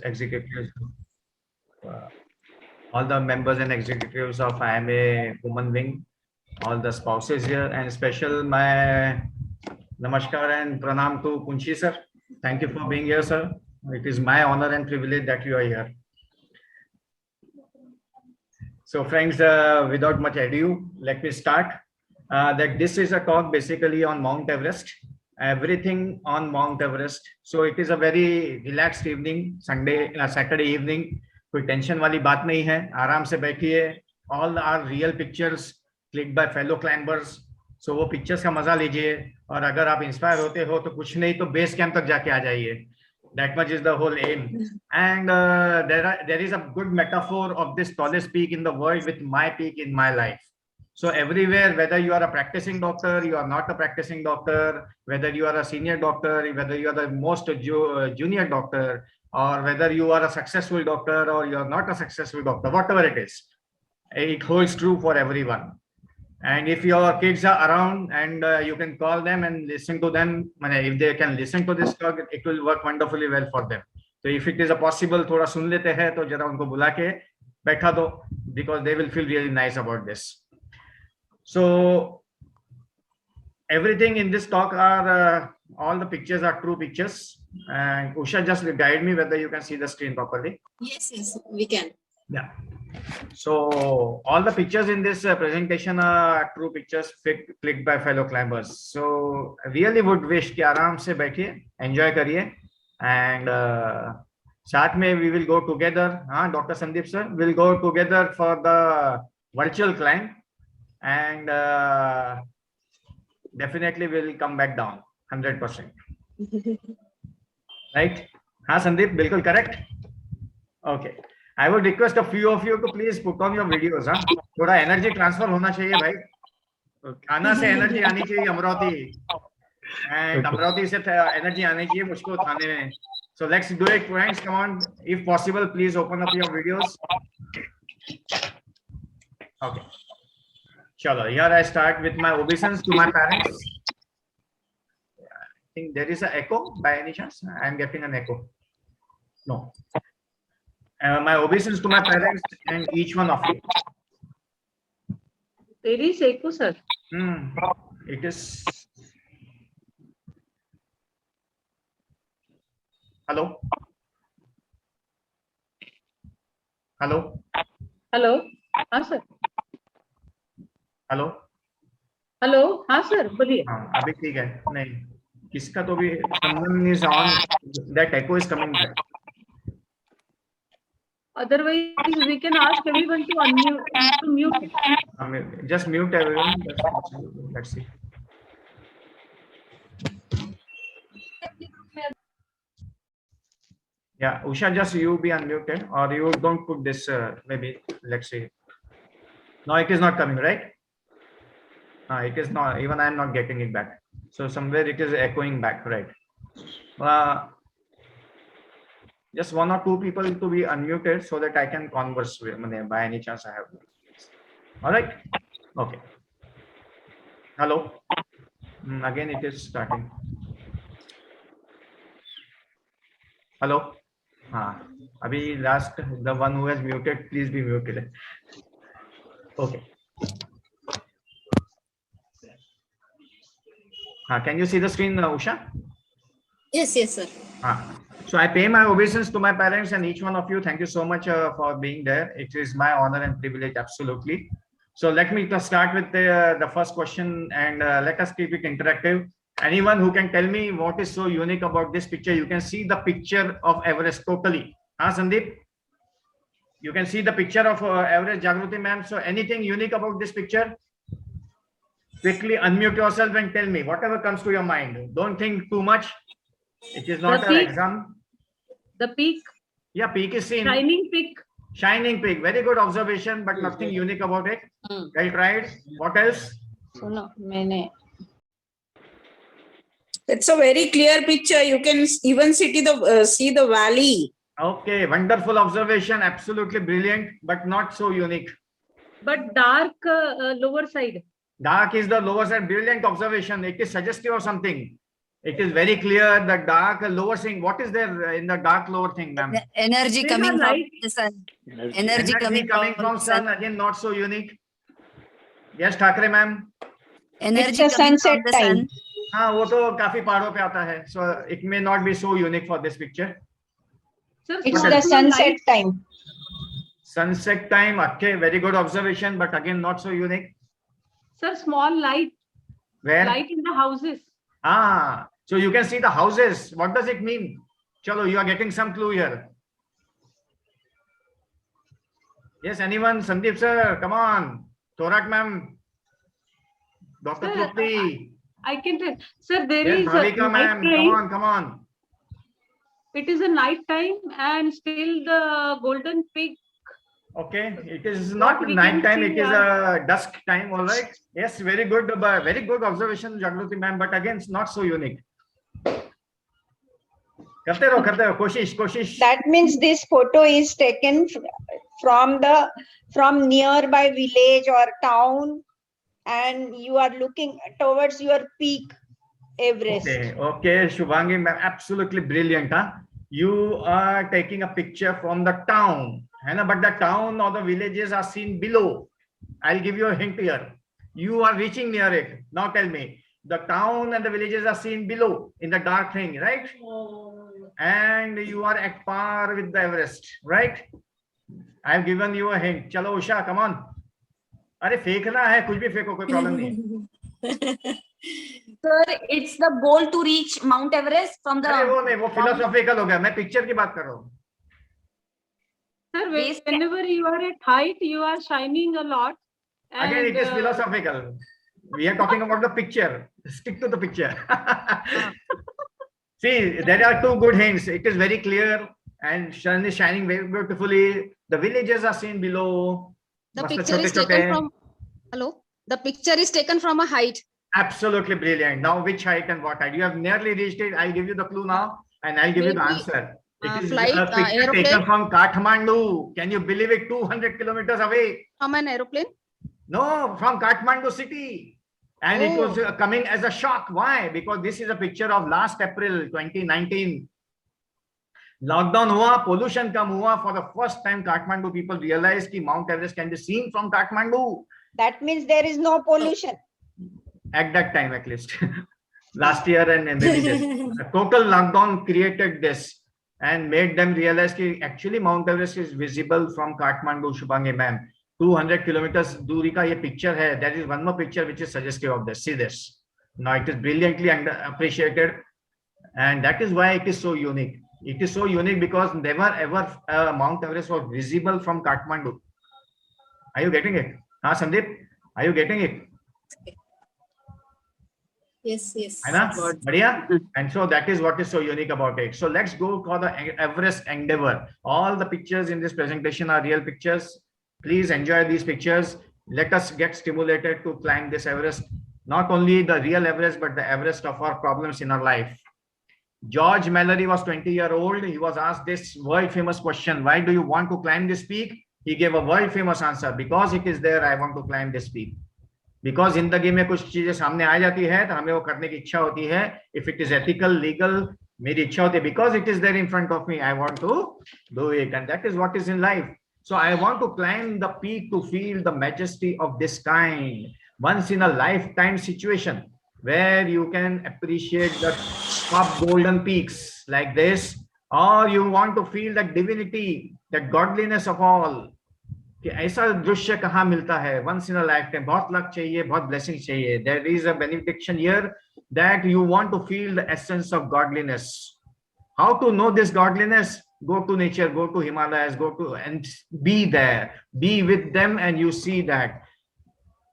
executives, all the members and executives of IMA Women Wing, all the spouses here, and special my namaskar and pranam to Kunshi sir. Thank you for being here, sir. It is my honor and privilege that you are here. So friends, without much ado, let me start. That this is a talk basically on Mount Everest, everything on Mount Everest. So it is a very relaxed evening, Saturday evening. कोई tension वाली बात नहीं है, आराम से बैठिए. All are real pictures clicked by fellow climbers. So वो pictures का मजा लीजिए, और अगर आप इंस्पायर होते हो तो कुछ नहीं तो बेस कैंप तक जाके आ जाइए. That much is the whole aim. And there is a good metaphor of this tallest peak in the world with my peak in my life. So everywhere, whether you are a practicing doctor, you are not a practicing doctor, whether you are a senior doctor, whether you are the most junior doctor, or whether you are a successful doctor or you are not a successful doctor, whatever it is, it holds true for everyone. And if your kids are around and you can call them and listen to them, if they can listen to this talk, it will work wonderfully well for them. So if it is a possible, थोड़ा सुन लेते हैं तो जरा उनको बुला के बैठा दो, because they will feel really nice about this. So everything in this talk are all the pictures are true pictures. And Usha, just guide me whether you can see the screen properly. Yes, we can. Yeah. So all the pictures in this presentation are true pictures clicked by fellow climbers. So I really would wish कि आराम से बैठिए, enjoy करिए, and साथ में we will go together. Dr. Sandeep sir will go together for the virtual climb, and definitely will come back down 100%. Right? Sandeep, bilkul correct. Okay. I would request a few of you to please put on your videos. थोड़ा energy transfer होना चाहिए भाई. खाना से energy आनी चाहिए Amravati, and Amravati से energy आनी चाहिए मुझको थाने में. So let's do it, friends. Come on, if possible, please open up your videos. Okay. Chalo, here I start with my obeisance to my parents. I think there is an echo by any chance. I am getting an echo. No. My obeisance to my parents and each one of you. There is echo, sir. It is. Hello. Hello. Hello. Sir. Hello. Hello. Sir. बोलिए. अभी ठीक है. नहीं. किसका तो भी someone is on. That echo is coming back. Otherwise, we can ask everyone to unmute, to mute. Just mute everyone. Let's see. Yeah, Usha, just you be unmuted, or you don't put this. Maybe let's see. No, it is not coming, right? It is not. Even I am not getting it back. So somewhere it is echoing back, right? Just one or two people to be unmuted so that I can converse with by any chance I have. All right. Okay. Hello. Again, it is starting. Hello. Abhi last, the one who has muted, please be muted. Okay. Can you see the screen, Usha? Yes, sir. So I pay my obeisance to my parents and each one of you. Thank you so much for being there. It is my honor and privilege, absolutely. So let me start with the first question, and let us keep it interactive. Anyone who can tell me what is so unique about this picture? You can see the picture of Everest totally. Sandeep? You can see the picture of Everest, Jagruti ma'am. So anything unique about this picture? Quickly unmute yourself and tell me whatever comes to your mind. Don't think too much. It is not an exam. The peak. Yeah, peak is seen. Shining peak. Shining peak. Very good observation, but nothing unique about it. Well tried. What else? No, it's a very clear picture. You can even see the valley. Okay, wonderful observation. Absolutely brilliant, but not so unique. But dark lower side. Dark is the lower side. Brilliant observation. It is suggestive of something. It is very clear. The dark lower thing. What is there in the dark lower thing, ma'am? The energy There are coming from light. the sun. Energy Energy coming coming from the sun. Again, not so unique. Yes, Thakre ma'am. Energy It's a coming sunset from the sun. time. हाँ वो तो काफी पहाड़ों पे आता है. So it may not be so unique for this picture. Sir, It's small the light. sunset time. Sunset time. Okay, very good observation, but again not so unique. Sir, small light. Where? Light in the houses. Ah, so you can see the houses. What does it mean? Chalo, you are getting some clue here. Yes, anyone? Sandeep sir, come on. Thorak ma'am. Dr. Sir, Trupti. I can tell. Sir, there Yes, is a Bhavika night ma'am. Come time. on, come on. It is a night time and still the golden peak. Okay, it is not we night can time, see it is a dusk time, all right. Yes, very good observation, Jagruti ma'am, but again, it's not so unique. करते रहो, कोशिश. That means this photo is taken from nearby village or town, and you are looking towards your peak, Everest. Okay, Shubhangi ma'am, absolutely brilliant, huh? You are taking a picture from the town, but the town or the villages are seen below. I'll give you a hint here. You are reaching near it. Now tell me, the town and the villages are seen below in the dark thing, right? And you are at par with the Everest, right? I've given you a hint. Chalo Usha, come on. अरे फेंकना है, कुछ भी फेंको, कोई problem नहीं. Sir, it's the goal to reach Mount Everest from the. अरे वो नहीं, वो philosophical हो गया. मैं पिक्चर की बात कर रहा हूँ. Sir, Base- whenever you are at height, you are shining a lot. Again, it is And, philosophical. We are talking about the picture. Stick to the picture. See, there are two good hints. It is very clear and sun is shining very beautifully. The villages are seen below. The Masta picture is chote-chote. taken from, hello? The picture is taken from a height. Absolutely brilliant. Now, which height and what height? You have nearly reached it. I'll give you the clue now, and I'll give you the Maybe, answer. It is flight, a picture aeroplane. taken from Kathmandu. Can you believe it? 200 kilometers away. From an aeroplane? No, from Kathmandu city. And it was Oh. coming as a shock. Why? Because this is a picture of last April 2019. Lockdown हुआ, pollution कम हुआ. For the first time, Kathmandu people realized that Mount Everest can be seen from Kathmandu. That means there is no pollution. At that time, at least. Last year and maybe this. A total lockdown created this and made them realize that actually Mount Everest is visible from Kathmandu, Shubhangi ma'am. 200 kilometers दूरी का ये picture है. There is one more picture which is suggestive of this. See this. Now it is brilliantly appreciated, and that is why it is so unique. It is so unique because never ever Mount Everest was visible from Kathmandu. Are you getting it? Huh, Sandeep? Are you getting it? Yes, yes. है ना? बढ़िया? And so that is what is so unique about it. So let's go for the Everest Endeavor. All the pictures in this presentation are real pictures. Please enjoy these pictures. Let us get stimulated to climb this Everest. Not only the real Everest, but the Everest of our problems in our life. George Mallory was 20-year-old. He was asked this world famous question, why do you want to climb this peak? He gave a world famous answer, because it is there, I want to climb this peak. Because जिंदगी में कुछ चीजें सामने आ जाती है तो हमें वो करने की इच्छा होती है. If it is ethical, legal, मेरी इच्छा होती है, because it is there in front of me, I want to do it. And that is what is in life. So I want to climb the peak to feel the majesty of this kind. Once in a lifetime situation where you can appreciate the top golden peaks like this, or you want to feel the divinity, the godliness of all. कि ऐसा दृश्य कहाँ मिलता है? Once in a lifetime. बहुत luck चाहिए, बहुत blessing चाहिए. There is a benediction here that you want to feel the essence of godliness. How to know this godliness? Go to nature, go to Himalayas, go to and be there, be with them, and you see that.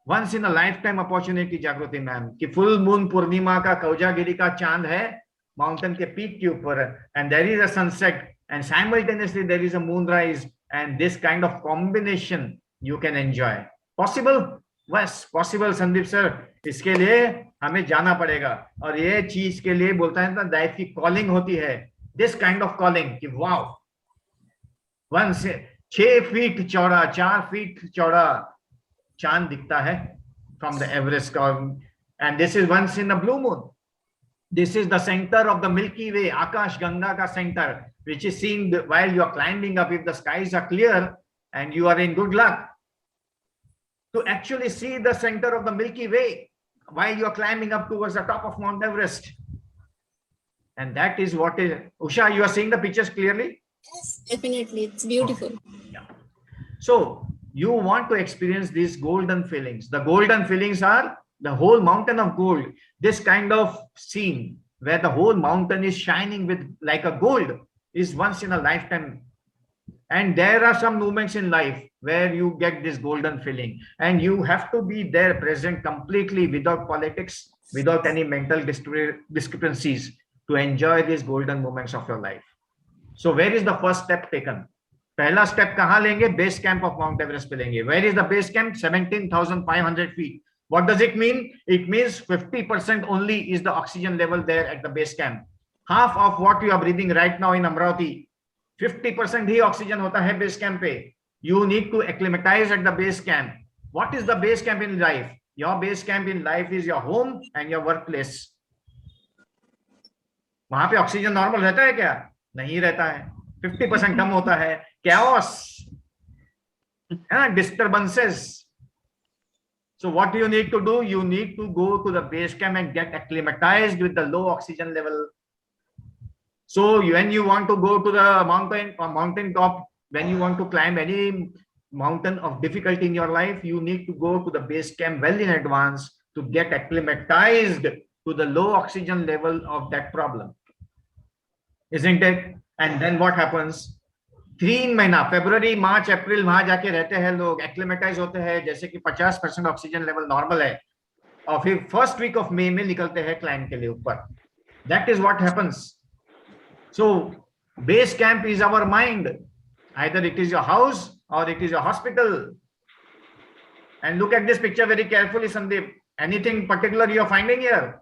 Once in a lifetime opportunity, Jagruti ma'am, कि full moon पूर्णिमा का कौजागिरी का चांद है mountain के peak के ऊपर, and there is a sunset, and simultaneously there is a moonrise, and this kind of combination you can enjoy. Possible? Yes, possible, Sandeep sir. इसके लिए हमें जाना पड़ेगा, और ये चीज के लिए बोलता है ना, लाइफ की कॉलिंग होती है. This kind of calling कि wow, once 6 feet चौड़ा, 4 feet चौड़ा चांद दिखता है from the Everest, and this is once in a blue moon. This is the center of the Milky Way, Akash Ganga ka center, which is seen while you are climbing up. If the skies are clear and you are in good luck, to actually see the center of the Milky Way while you are climbing up towards the top of Mount Everest. And that is what is, Usha, you are seeing the pictures clearly? Yes, definitely. It's beautiful. Yeah. So you want to experience these golden feelings. The golden feelings are the whole mountain of gold. This kind of scene where the whole mountain is shining with like a gold is once in a lifetime. And there are some moments in life where you get this golden feeling, and you have to be there present completely without politics, without any mental discrepancies to enjoy these golden moments of your life. So where is the first step taken? पहला step कहाँ लेंगे? Base camp of Mount Everest पे लेंगे. Where is the base camp? 17,500 feet. What does it mean? It means 50% only is the oxygen level there at the base camp. Half of what you are breathing right now in Amravati, 50% he oxygen होता है base camp पे. You need to acclimatize at the base camp. What is the base camp in life? Your base camp in life is your home and your workplace. वहां पे oxygen normal रहता है क्या? नहीं रहता है. 50% कम होता है. Chaos, disturbances. So what do you need to do? You need to go to the base camp and get acclimatized with the low oxygen level. So when you want to go to the mountain top, when you want to climb any mountain of difficulty in your life, you need to go to the base camp well in advance to get acclimatized to the low oxygen level of that problem. Isn't it? And then what happens? 3 महीना February, March, April वहां जाके रहते हैं लोग, acclimatise होते हैं, जैसे कि 50% ऑक्सीजन लेवल नॉर्मल है, और फिर फर्स्ट वीक ऑफ मई में निकलते हैं क्लाइंब के लिए ऊपर. That is what happens. So base camp is our mind. Either it is your house or it is your hospital. And look at this picture very carefully, Sandeep. Anything particular you are finding here?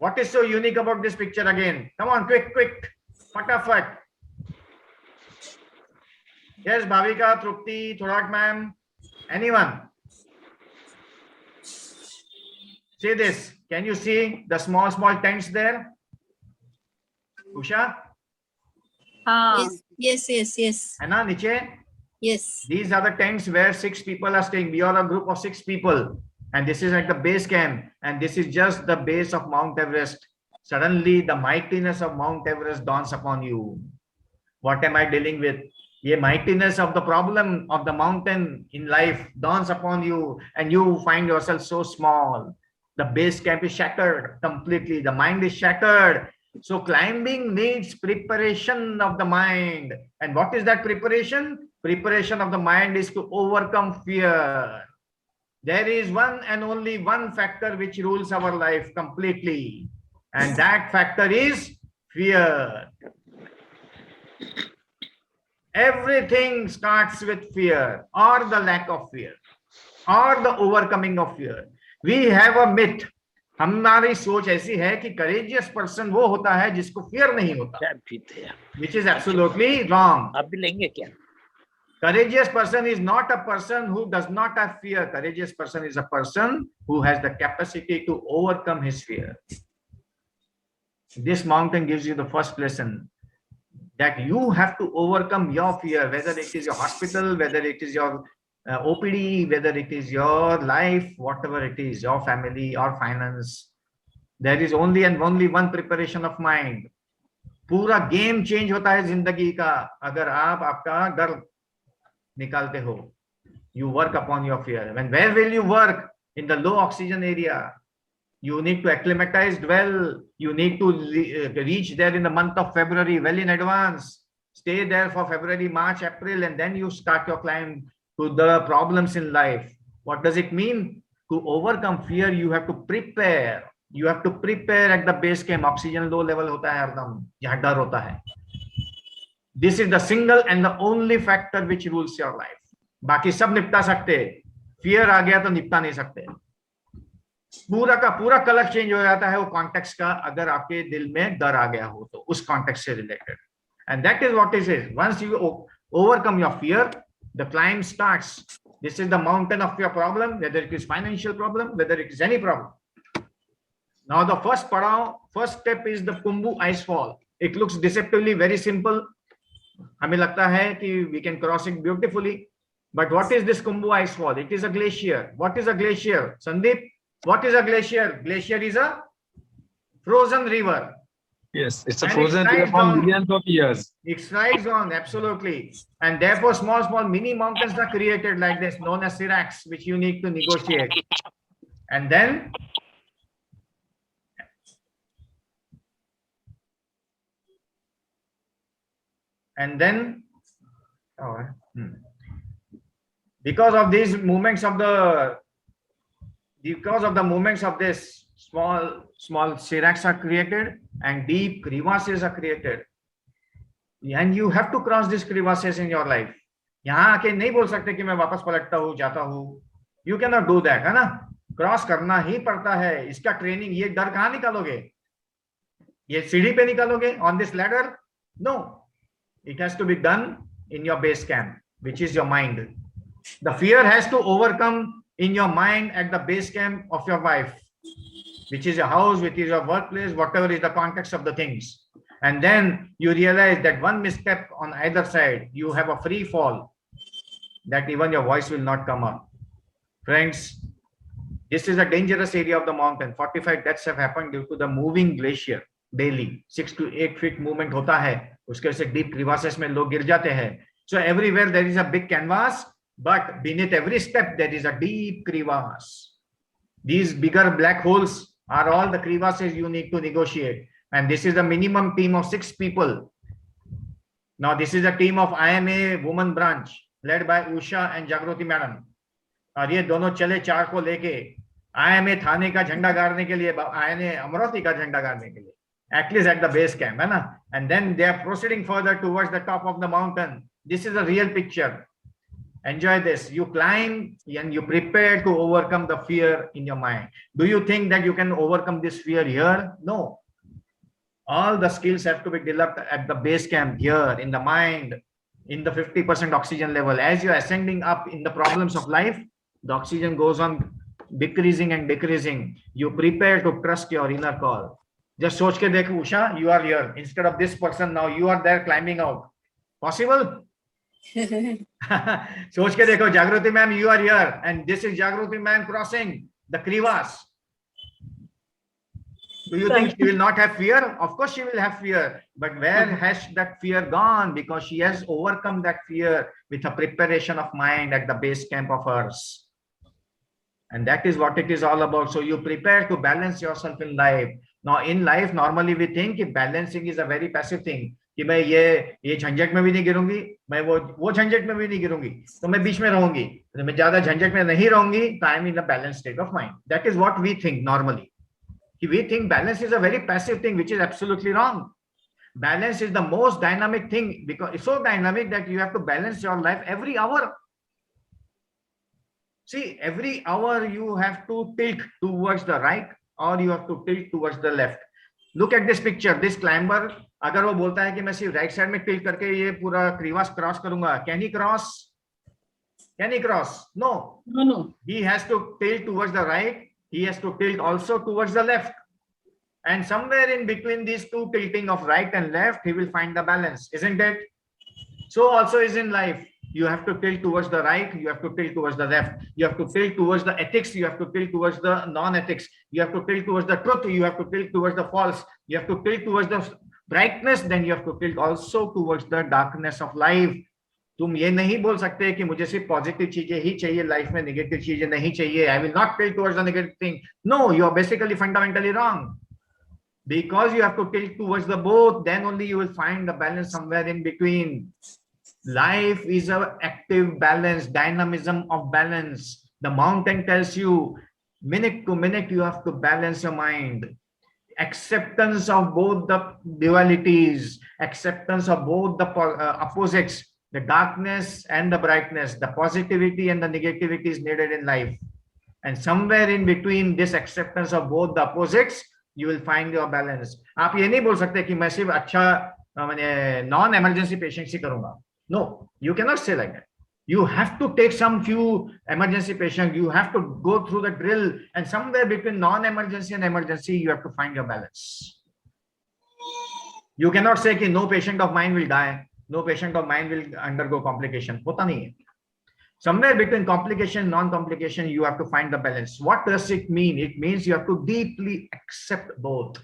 What is so unique about this picture again? Come on, quick. Fatafat. Yes, Bhavika, Trupti, Thorak ma'am, anyone? See this. Can you see the small tents there? Usha? Yes. Anna, Niche? Yes. These are the tents where 6 people are staying. We are a group of 6 people. And this is at the base camp. And this is just the base of Mount Everest. Suddenly, the mightiness of Mount Everest dawns upon you. What am I dealing with? The mightiness of the problem of the mountain in life dawns upon you, and you find yourself so small. The base camp is shattered completely. The mind is shattered. So climbing needs preparation of the mind. And what is that preparation? Preparation of the mind is to overcome fear. There is one and only one factor which rules our life completely. And that factor is fear. Everything starts with fear, or the lack of fear, or the overcoming of fear. We have a myth. हमारी सोच ऐसी है कि courageous person वो होता है जिसको fear नहीं होता, which is absolutely wrong. आप भी लेंगे क्या? Courageous person is not a person who does not have fear. Courageous person is a person who has the capacity to overcome his fear. This mountain gives you the first lesson, that you have to overcome your fear, whether it is your hospital, whether it is your OPD, whether it is your life, whatever it is, your family or finance. There is only and only one preparation of mind. पूरा game change होता है जिंदगी का अगर आप आपका डर निकालते हो. You work upon your fear. And where will you work? In the low oxygen area. You need to acclimatize well. You need to reach there in the month of February well in advance. Stay there for February, March, April, and then you start your climb to the problems in life. What does it mean? To overcome fear, you have to prepare. You have to prepare at the base camp. Oxygen low level होता है हरदम, यहाँ डर होता है. This is the single and the only factor which rules your life. बाकी सब निपटा सकते. Fear आ गया तो निपटा नहीं सकते. पूरा का पूरा कलर चेंज हो जाता है वो कॉन्टेक्स्ट का, अगर आपके दिल में डर आ गया हो तो उस कॉन्टेक्स्ट से related. And that is what it is. Once you overcome your fear, the climb starts. This is the mountain of your problem, whether it is financial problem, whether it is any problem. Now the first step is the Khumbu ice fall. It looks deceptively very simple. हमें लगता है कि we can cross it beautifully. But what is this Khumbu ice fall? It is a glacier. What is a glacier? Sandeep, what is a glacier? Glacier is a frozen river. Yes, it's a And it frozen river slides from down. millions of years. It slides on, absolutely. And therefore, small mini mountains are created like this, known as seracs, which you need to negotiate. And then, because of these movements of this, small seracs are created and deep crevasses are created. And you have to cross these crevasses in your life. यहाँ आके नहीं बोल सकते कि मैं वापस पलटता हूँ, जाता हूँ. You cannot do that, है ना? क्रॉस करना ही पड़ता है. इसका ट्रेनिंग, ये डर कहाँ निकालोगे? ये सीढ़ी पे निकालोगे? On this ladder? No. It has to be done in your base camp, which is your mind. The fear has to overcome in your mind at the base camp of your life, which is your house, which is your workplace, whatever is the context of the things. And then you realize that one misstep on either side, you have a free fall, that even your voice will not come up. Friends, this is a dangerous area of the mountain. 45 deaths have happened due to the moving glacier daily. 6 to 8 feet movement होता है. उसके वजह से deep crevasses में लोग गिर जाते हैं. So everywhere there is a big canvas, but beneath every step there is a deep crevasse. These bigger black holes are all the crevasses you need to negotiate. And this is a minimum team of 6 people. Now this is a team of IMA women branch led by Usha and Jagroti madam. और ये दोनों चले 4 को लेके IMA थाने का झंडा गाड़ने के लिए, IMA अमरावती का झंडा गाड़ने के लिए, at least at the base camp, है ना? And then they are proceeding further towards the top of the mountain. This is a real picture. Enjoy this. You climb and you prepare to overcome the fear in your mind. Do you think that you can overcome this fear here? No. All the skills have to be developed at the base camp here, in the mind, in the 50% oxygen level. As you are ascending up in the problems of life, the oxygen goes on decreasing and decreasing. You prepare to trust your inner call. Just सोच के देखो, Usha, you are here. Instead of this person, now you are there climbing out. Possible? सोच के देखो, Jagroti ma'am, you are here, and this is Jagroti ma'am crossing the crevasse. Do you think she will not have fear? Of course she will have fear, but where has that fear gone? Because she has overcome that fear with a preparation of mind at the base camp of hers. And that is what it is all about. So you prepare to balance yourself in life. Now in life, normally we think that balancing is a very passive thing. कि मैं ये झंझट में भी नहीं गिरूंगी, मैं वो झंझट में भी नहीं गिरूंगी, तो मैं बीच में रहूंगी. तो मैं ज्यादा झंझट में नहीं रहूंगी, तो I am in a balanced state of mind. That is what we think normally. We think balance is a very passive thing, which is absolutely wrong. Balance is the most dynamic thing, because it's so dynamic that you have to balance your life every hour. See, every hour you have to tilt towards the right or you have to tilt towards the left. Look at this picture. This climber, अगर वो बोलता है कि मैं सिर्फ right side में tilt करके ये पूरा क्रीवास क्रॉस करूंगा, can he cross? Can he cross? No. No. He has to tilt towards the right. He has to tilt also towards the left. And somewhere in between these two tilting of right and left, he will find the balance, isn't it? So also is in life. You have to tilt towards the right, you have to tilt towards the left. You have to tilt towards the ethics, you have to tilt towards the non-ethics. You have to tilt towards the truth, you have to tilt towards the false. You have to tilt towards the brightness, then you have to tilt also towards the darkness of life. तुम ये नहीं बोल सकते कि मुझे सिर्फ positive चीजें ही चाहिए लाइफ में, नेगेटिव चीजें नहीं चाहिए. I will not tilt towards the negative thing. No, you are basically fundamentally wrong. Because you have to tilt towards the both, then only you will find the balance somewhere in between. Life is an active balance, dynamism of balance. The mountain tells you, minute to minute, you have to balance your mind. Acceptance of both the dualities, acceptance of both the opposites, the darkness and the brightness, the positivity and the negativity is needed in life. And somewhere in between this acceptance of both the opposites, you will find your balance. आप ये नहीं बोल सकते कि मैं सिर्फ अच्छा मैंने non-emergency patients ही करूँगा. No, you cannot say like that. You have to take some few emergency patients. You have to go through the drill, and somewhere between non-emergency and emergency, you have to find your balance. You cannot say that no patient of mine will die, no patient of mine will undergo complication. Hota nahi hai. Somewhere between complication and non-complication, you have to find the balance. What does it mean? It means you have to deeply accept both.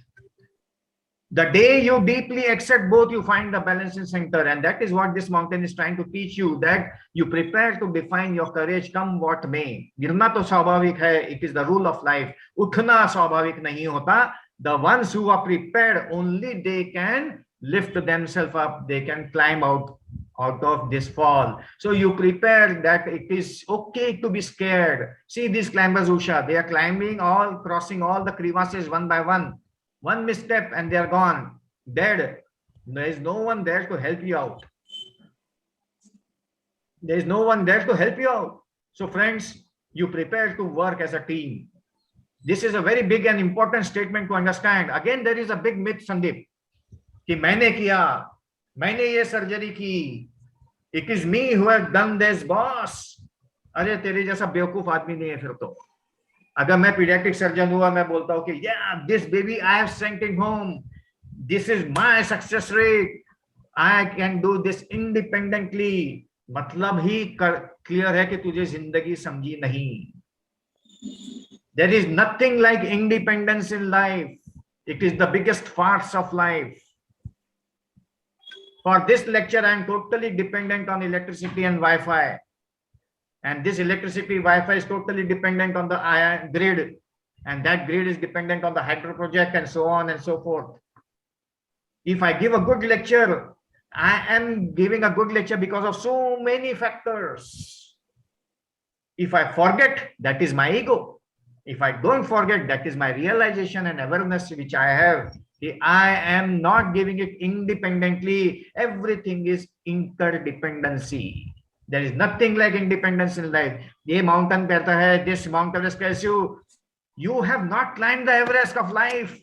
The day you deeply accept both, you find the balance in center. And that is what this mountain is trying to teach you, that you prepare to define your courage come what may. Girna to swabhavik hai, it is the rule of life. Uthna swabhavik nahi hota. The ones who are prepared, only they can lift themselves up. They can climb out of this fall. So you prepare that it is okay to be scared. See these climbers, Usha, they are climbing all, crossing all the crevasses one by one. One misstep and they are gone, dead. There is no one there to help you out. There is no one there to help you out. So friends, you prepare to work as a team. This is a very big and important statement to understand. Again, there is a big myth, Sandeep, कि मैंने किया, मैंने ये surgery की, it is me who has done this, boss. अरे तेरे जैसा बेवकूफ आदमी नहीं है फिर तो. अगर मैं पीडियाट्रिक सर्जन हुआ, मैं बोलता हूँ कि yeah, this baby I have sent it home. This is my success rate. I can do this independently. मतलब ही क्लियर है कि तुझे जिंदगी समझी नहीं. There is nothing like independence in life. It is the biggest farce of life. For this lecture, I am totally dependent on electricity and Wi-Fi. And this electricity, Wi-Fi is totally dependent on the grid. And that grid is dependent on the hydro project and so on and so forth. If I give a good lecture, I am giving a good lecture because of so many factors. If I forget, that is my ego. If I don't forget, that is my realization and awareness which I have. I am not giving it independently. Everything is interdependency. There is nothing like independence in life. Ye mountain कहता है, this Mount Everest tells you, you have not climbed the Everest of life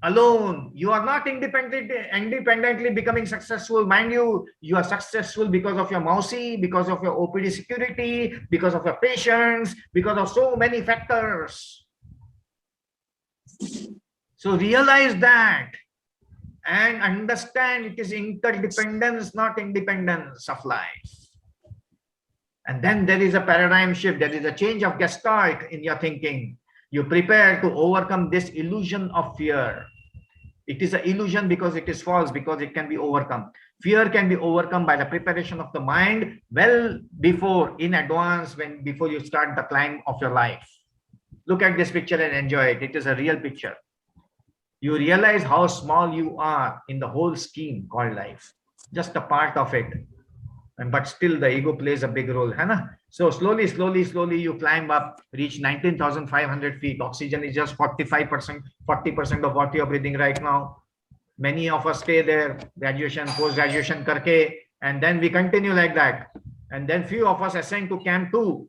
alone. You are not independently becoming successful. Mind you, you are successful because of your Mausi, because of your OPD security, because of your patients, because of so many factors. So realize that and understand it is interdependence, not independence of life. And then there is a paradigm shift. There is a change of gestalt in your thinking. You prepare to overcome this illusion of fear. It is an illusion because it is false, because it can be overcome. Fear can be overcome by the preparation of the mind well before, in advance, before you start the climb of your life. Look at this picture and enjoy it. It is a real picture. You realize how small you are in the whole scheme called life. Just a part of it. But still the ego plays a big role. Hai na? So slowly you climb up, reach 19,500 feet. Oxygen is just 40% of what you are breathing right now. Many of us stay there, graduation, post-graduation karke, and then we continue like that. And then few of us ascend to Camp 2.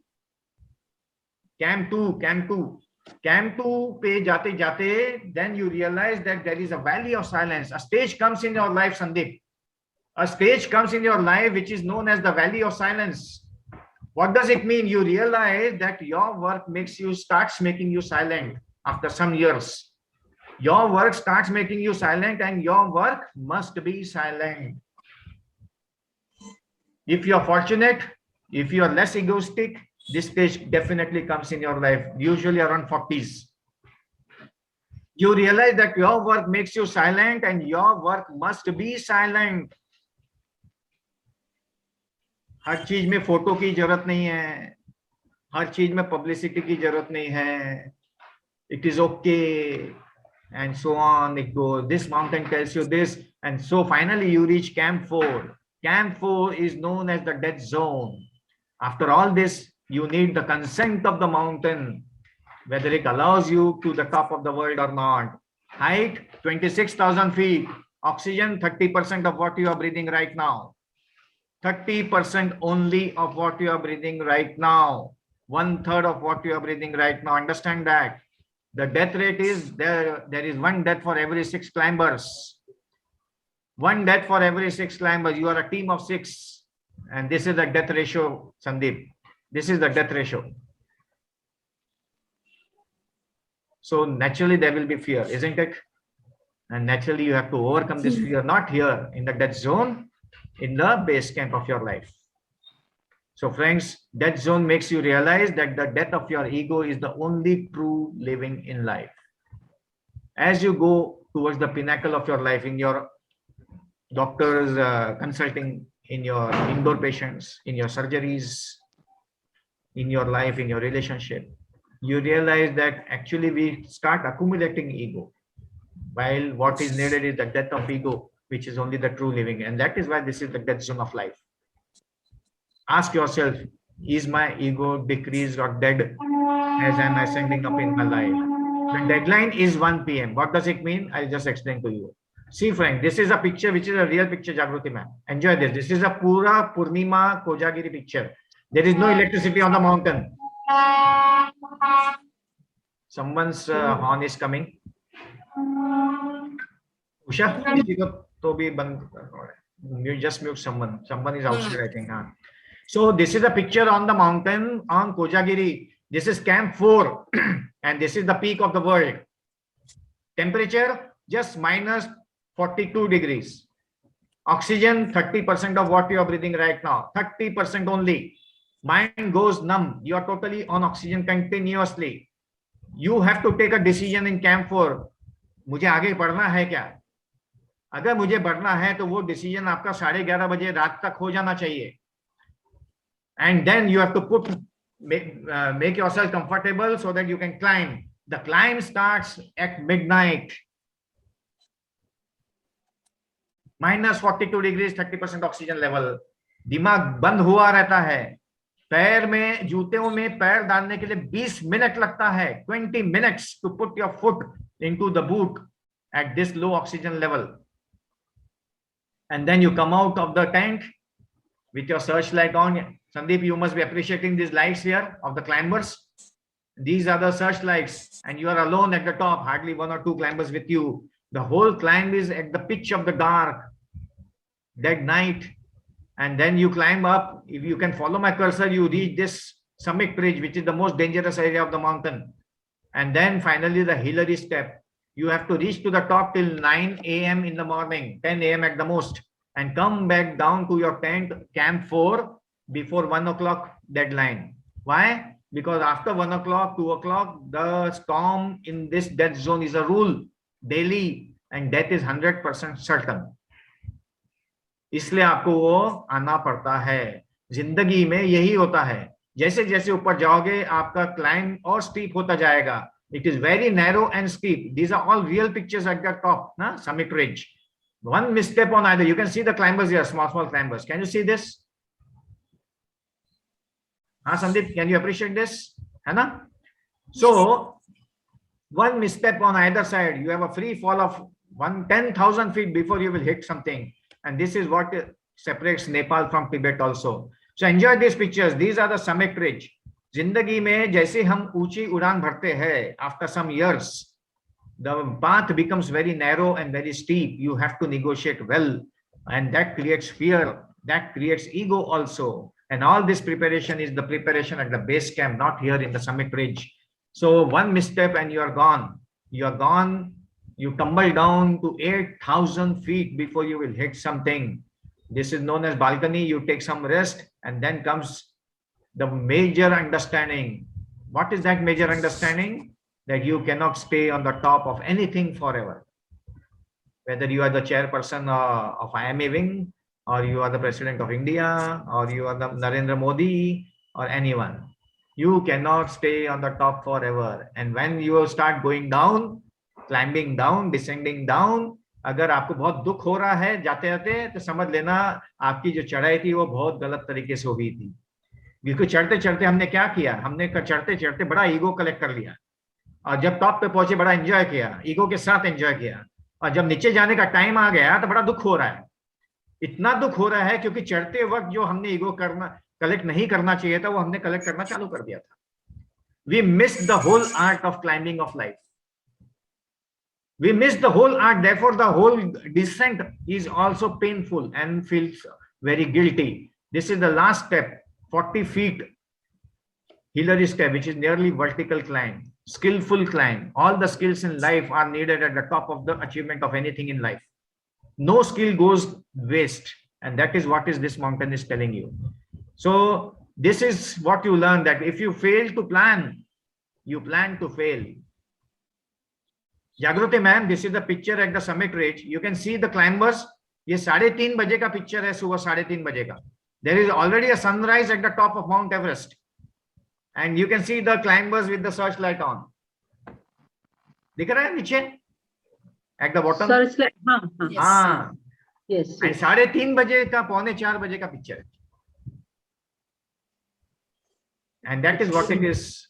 Camp 2 pe jate, then you realize that there is a valley of silence. A stage comes in your life, Sandeep. A stage comes in your life which is known as the valley of silence. What does it mean? You realize that your work starts making you silent after some years. Your work starts making you silent, and your work must be silent. If you are fortunate, if you are less egoistic, this stage definitely comes in your life, usually around 40s. You realize that your work makes you silent and your work must be silent. हर चीज में photo की जरूरत नहीं है, हर चीज में publicity की जरूरत नहीं है. It is okay, and so on it goes. This mountain tells you this, and so finally you reach Camp 4. Camp 4 is known as the death zone. After all this, you need the consent of the mountain, whether it allows you to the top of the world or not. Height 26,000 feet. Oxygen 30% of what you are breathing right now. 30% only of what you are breathing right now. 1/3 of what you are breathing right now. Understand that. The death rate is there is one death for every 6 climbers. One death for every 6 climbers. You are a team of 6. And this is the death ratio, Sandeep. This is the death ratio. So naturally there will be fear, isn't it? And naturally you have to overcome this fear, not here in the death zone, in the base camp of your life. So friends, death zone makes you realize that the death of your ego is the only true living in life. As you go towards the pinnacle of your life, in your doctors consulting, in your indoor patients, in your surgeries, in your life, in your relationship, you realize that actually we start accumulating ego, while what is needed is the death of ego, which is only the true living. And that is why this is the death zone of life. Ask yourself, is my ego decreased or dead as I'm ascending up in my life? The deadline is 1 p.m. What does it mean? I'll just explain to you. See, Frank, this is a picture which is a real picture, Jagruti ma'am. Enjoy this. This is a Pura Purnima Kojagiri picture. There is no electricity on the mountain. Someone's horn is coming. Usha, you just mute someone. Someone is outside, I think. So this is a picture on the mountain on Kojagiri. This is Camp 4 and this is the peak of the world. Temperature just minus 42 degrees. Oxygen 30% of what you are breathing right now. 30% only. Mind goes numb. You are totally on oxygen continuously. You have to take a decision in Camp 4. मुझे आगे बढ़ना है क्या? अगर मुझे बढ़ना है तो वो डिसीजन आपका 11:30 बजे रात तक हो जाना चाहिए. And then you have to make yourself comfortable so that you can climb. The climb starts at midnight. Minus 42 degrees, 30% oxygen level. दिमाग बंद हुआ रहता है. पैर में, जूतों में पैर डालने के लिए 20 मिनट लगता है. 20 minutes to put your foot into the boot at this low oxygen level. And then you come out of the tent with your searchlight on. Sandeep, you must be appreciating these lights here of the climbers. These are the searchlights and you are alone at the top, hardly 1 or 2 climbers with you. The whole climb is at the pitch of the dark, dead night. And then you climb up. If you can follow my cursor, you reach this summit ridge, which is the most dangerous area of the mountain. And then finally the Hillary step. You have to reach to the top till 9 a.m. in the morning, 10 a.m. at the most, and come back down to your tent, Camp 4, before 1 o'clock deadline. Why? Because after 1 o'clock, 2 o'clock, the storm in this death zone is a rule daily, and death is 100% certain. इसलिए आपको वो आना पड़ता है. जिंदगी में यही होता है. जैसे जैसे ऊपर जाओगे आपका क्लाइंब और स्टीप होता जाएगा. It is very narrow and steep. These are all real pictures at the top, na? Summit ridge. One misstep on either. You can see the climbers here, small climbers. Can you see this? Sandeep, can you appreciate this? Hana? So, one misstep on either side, you have a free fall of 10,000 feet before you will hit something. And this is what separates Nepal from Tibet also. So enjoy these pictures. These are the summit ridge. जिंदगी में जैसे हम ऊंची उड़ान भरते हैं, after some years, the path becomes very narrow and very steep. You have to negotiate well, and that creates fear. That creates ego also. And all this preparation is the preparation at the base camp, not here in the summit ridge. So one misstep and you are gone. You are gone. You tumble down to 8,000 feet before you will hit something. This is known as balcony. You take some rest, and then comes the major understanding. What is that major understanding? That you cannot stay on the top of anything forever. Whether you are the chairperson of IMA wing, or you are the president of India, or you are the Narendra Modi, or anyone. You cannot stay on the top forever. And when you start going down, climbing down, descending down, अगर आपको बहुत दुख हो रहा है जाते जाते, तो समझ लेना आपकी जो चढ़ाई थी वो बहुत गलत तरीके से हुई थी. बिल्कुल चढ़ते चढ़ते हमने क्या किया? हमने चढ़ते चढ़ते बड़ा ईगो कलेक्ट कर लिया, और जब टॉप पे पहुंचे बड़ा एंजॉय किया, ईगो के साथ एंजॉय किया, और जब नीचे जाने का टाइम आ गया तो बड़ा दुख हो रहा है. इतना दुख हो रहा है क्योंकि चढ़ते वक्त जो हमने ईगो कलेक्ट नहीं करना चाहिए था वो हमने कलेक्ट करना चालू कर दिया था. We missed the whole art of climbing of life. We missed the whole art. Therefore, the whole descent is also painful and feels very guilty. This is the last step, 40 feet Hillary step, which is nearly vertical climb, skillful climb. All the skills in life are needed at the top of the achievement of anything in life. No skill goes waste. And that is what this mountain is telling you. So this is what you learn, that if you fail to plan, you plan to fail. Jagruti ma'am, this is the picture at the summit ridge. You can see the climbers. ये 3:30 बजे का picture है, सुबह 3:30 बजे का. There is already a sunrise at the top of Mount Everest. And you can see the climbers with the searchlight on. दिख रहा है नीचे? At the bottom. Searchlight. Yes. हाँ. Yes. And 3:30 बजे का 3:45 बजे का picture. And that is what it is.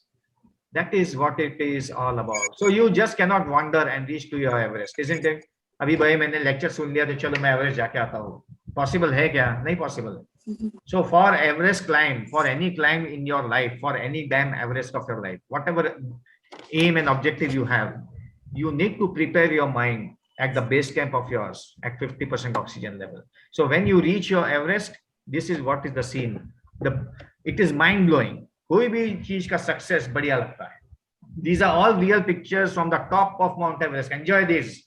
That is what it is all about. So you just cannot wander and reach to your Everest, isn't it? अभी भाई मैंने lecture सुन लिया तो चलो मैं Everest जाके आता हूँ. Possible है क्या? नहीं possible. So for Everest climb, for any climb in your life, for any damn Everest of your life, whatever aim and objective you have, you need to prepare your mind at the base camp of yours at 50% oxygen level. So when you reach your Everest, this is what is the scene. It is mind blowing. कोई भी चीज का success बढ़िया लगता है. These are all real pictures from the top of Mount Everest. Enjoy these.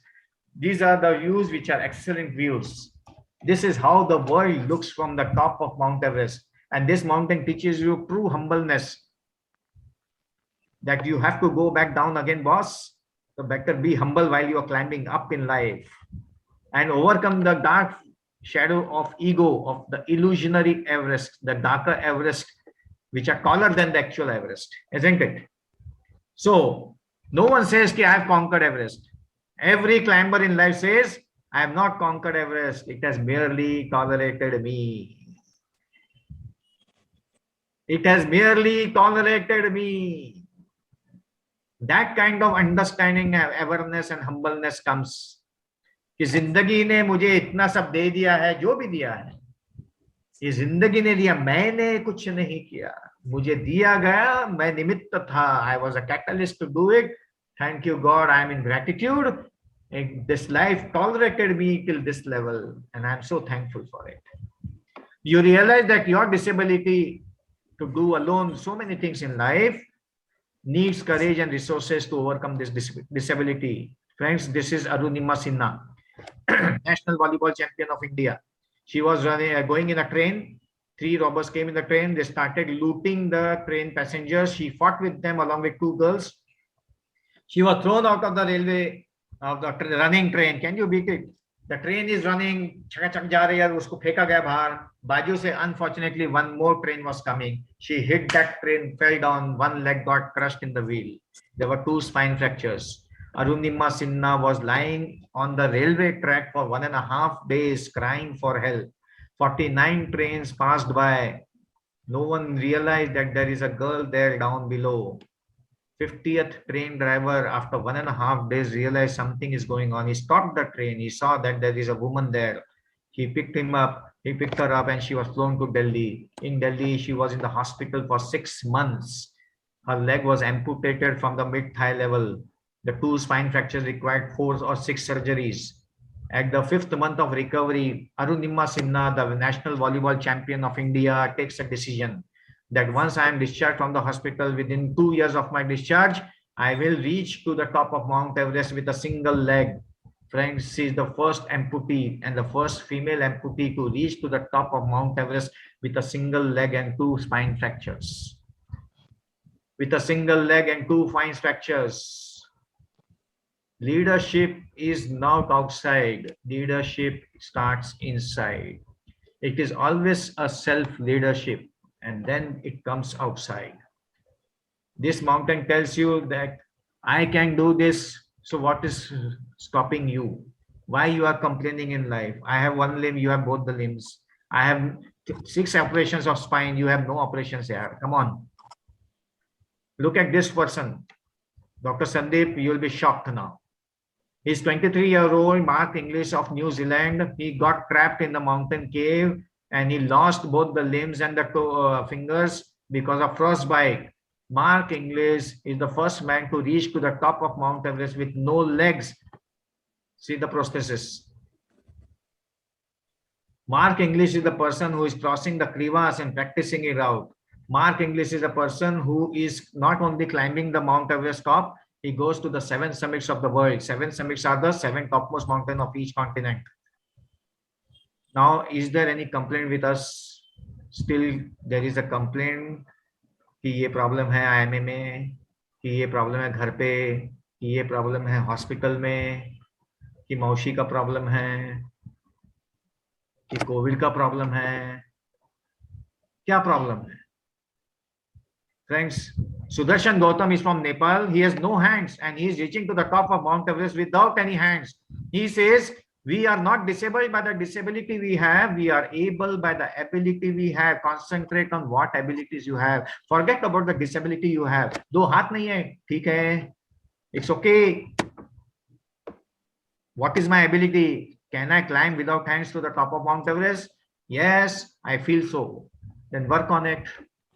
These are the views which are excellent views. This is how the world looks from the top of Mount Everest. And this mountain teaches you true humbleness. That you have to go back down again, boss. So better be humble while you are climbing up in life. And overcome the dark shadow of ego, of the illusionary Everest, the darker Everest, which are taller than the actual Everest, isn't it? So no one says that I have conquered Everest. Every climber in life says, I have not conquered Everest. It has merely tolerated me. It has merely tolerated me. That kind of understanding, awareness and humbleness comes. कि जिंदगी ने मुझे इतना सब दे दिया है, जो भी दिया है ये जिंदगी ने दिया, मैंने कुछ नहीं किया, मुझे दिया गया, मैं निमित्त था. I was a catalyst to do it. Thank you God, I am in gratitude. This life tolerated me till this level and I am so thankful for it. You realize that your disability to do alone so many things in life needs courage and resources to overcome this disability. Friends, this is Arunima Sinha, national volleyball champion of India. She was going in a train. 3 robbers came in the train. They started looting the train passengers. She fought with them along with 2 girls. She was thrown out of the railway, of the running train. Can you beat it? The train is running. Chak ja rahi hai, usko pheka gaya bahar. Baju se, unfortunately, one more train was coming. She hit that train, fell down. One leg got crushed in the wheel. There were 2 spine fractures. Arunima Sinha was lying on the railway track for 1.5 days, crying for help. 49 trains passed by. No one realized that there is a girl there down below. 50th train driver, after 1.5 days, realized something is going on. He stopped the train. He saw that there is a woman there. He picked her up and she was flown to Delhi. In Delhi, she was in the hospital for 6 months. Her leg was amputated from the mid-thigh level. The 2 spine fractures required 4 or 6 surgeries. At the 5th month of recovery, Arunima Sinha, the national volleyball champion of India, takes a decision that once I am discharged from the hospital, within 2 years of my discharge, I will reach to the top of Mount Everest with a single leg. Friends, she is the first amputee and the first female amputee to reach to the top of Mount Everest with a single leg and 2 spine fractures. With a single leg and 2 spine fractures. Leadership is not outside. Leadership starts inside. It is always a self-leadership and then it comes outside. This mountain tells you that I can do this. So what is stopping you? Why you are complaining in life? I have 1 limb, you have both the limbs. I have 6 operations of spine, you have no operations here. Come on. Look at this person. Dr. Sandeep, you will be shocked now. He's 23-year-old Mark Inglis of New Zealand. He got trapped in the mountain cave and he lost both the limbs and the fingers because of frostbite. Mark Inglis is the first man to reach to the top of Mount Everest with no legs. See the prosthesis. Mark English is the person who is crossing the crevasse and practicing it out. Mark English is a person who is not only climbing the Mount Everest top, he goes to the 7 summits of the world. 7 summits are the 7 topmost mountain of each continent. Now, is there any complaint with us? Still, there is a complaint कि ये problem है IIMA में, कि ये problem है घर पे, कि ये प्रॉब्लम है हॉस्पिटल में, कि मौसी का प्रॉब्लम है, कि कोविड का प्रॉब्लम है. क्या प्रॉब्लम है? Friends, Sudarshan Gautam is from Nepal. He has no hands and he is reaching to the top of Mount Everest without any hands. He says, we are not disabled by the disability we have. We are able by the ability we have. Concentrate on what abilities you have. Forget about the disability you have. दो हाथ नहीं है, ठीक है. It's okay. What is my ability? Can I climb without hands to the top of Mount Everest? Yes, I feel so. Then work on it.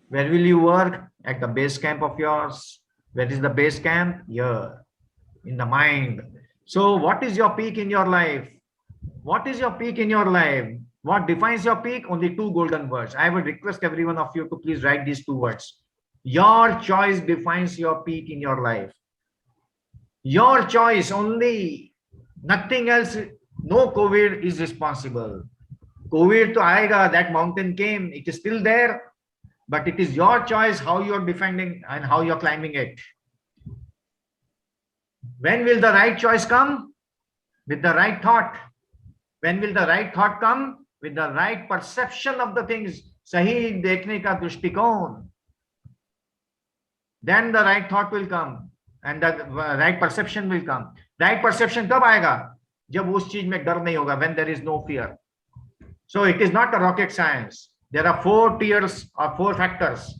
Where will you work? At the base camp of yours. Where is the base camp? Here, in the mind. So what is your peak in your life? What is your peak in your life? What defines your peak? Only 2 golden words. I would request every one of you to please write these 2 words. Your choice defines your peak in your life. Your choice only. Nothing else. No COVID is responsible. COVID to aayega, that mountain came. It is still there. But it is your choice how you're defending and how you're climbing it. When will the right choice come? With the right thought. When will the right thought come? With the right perception of the things. Sahi dekhne ka drishtikon. Then the right thought will come. And the right perception will come. Right perception kab aayega? Jab us cheez mein dar nahi hoga. When there is no fear. So it is not a rocket science. There are 4 tiers or 4 factors.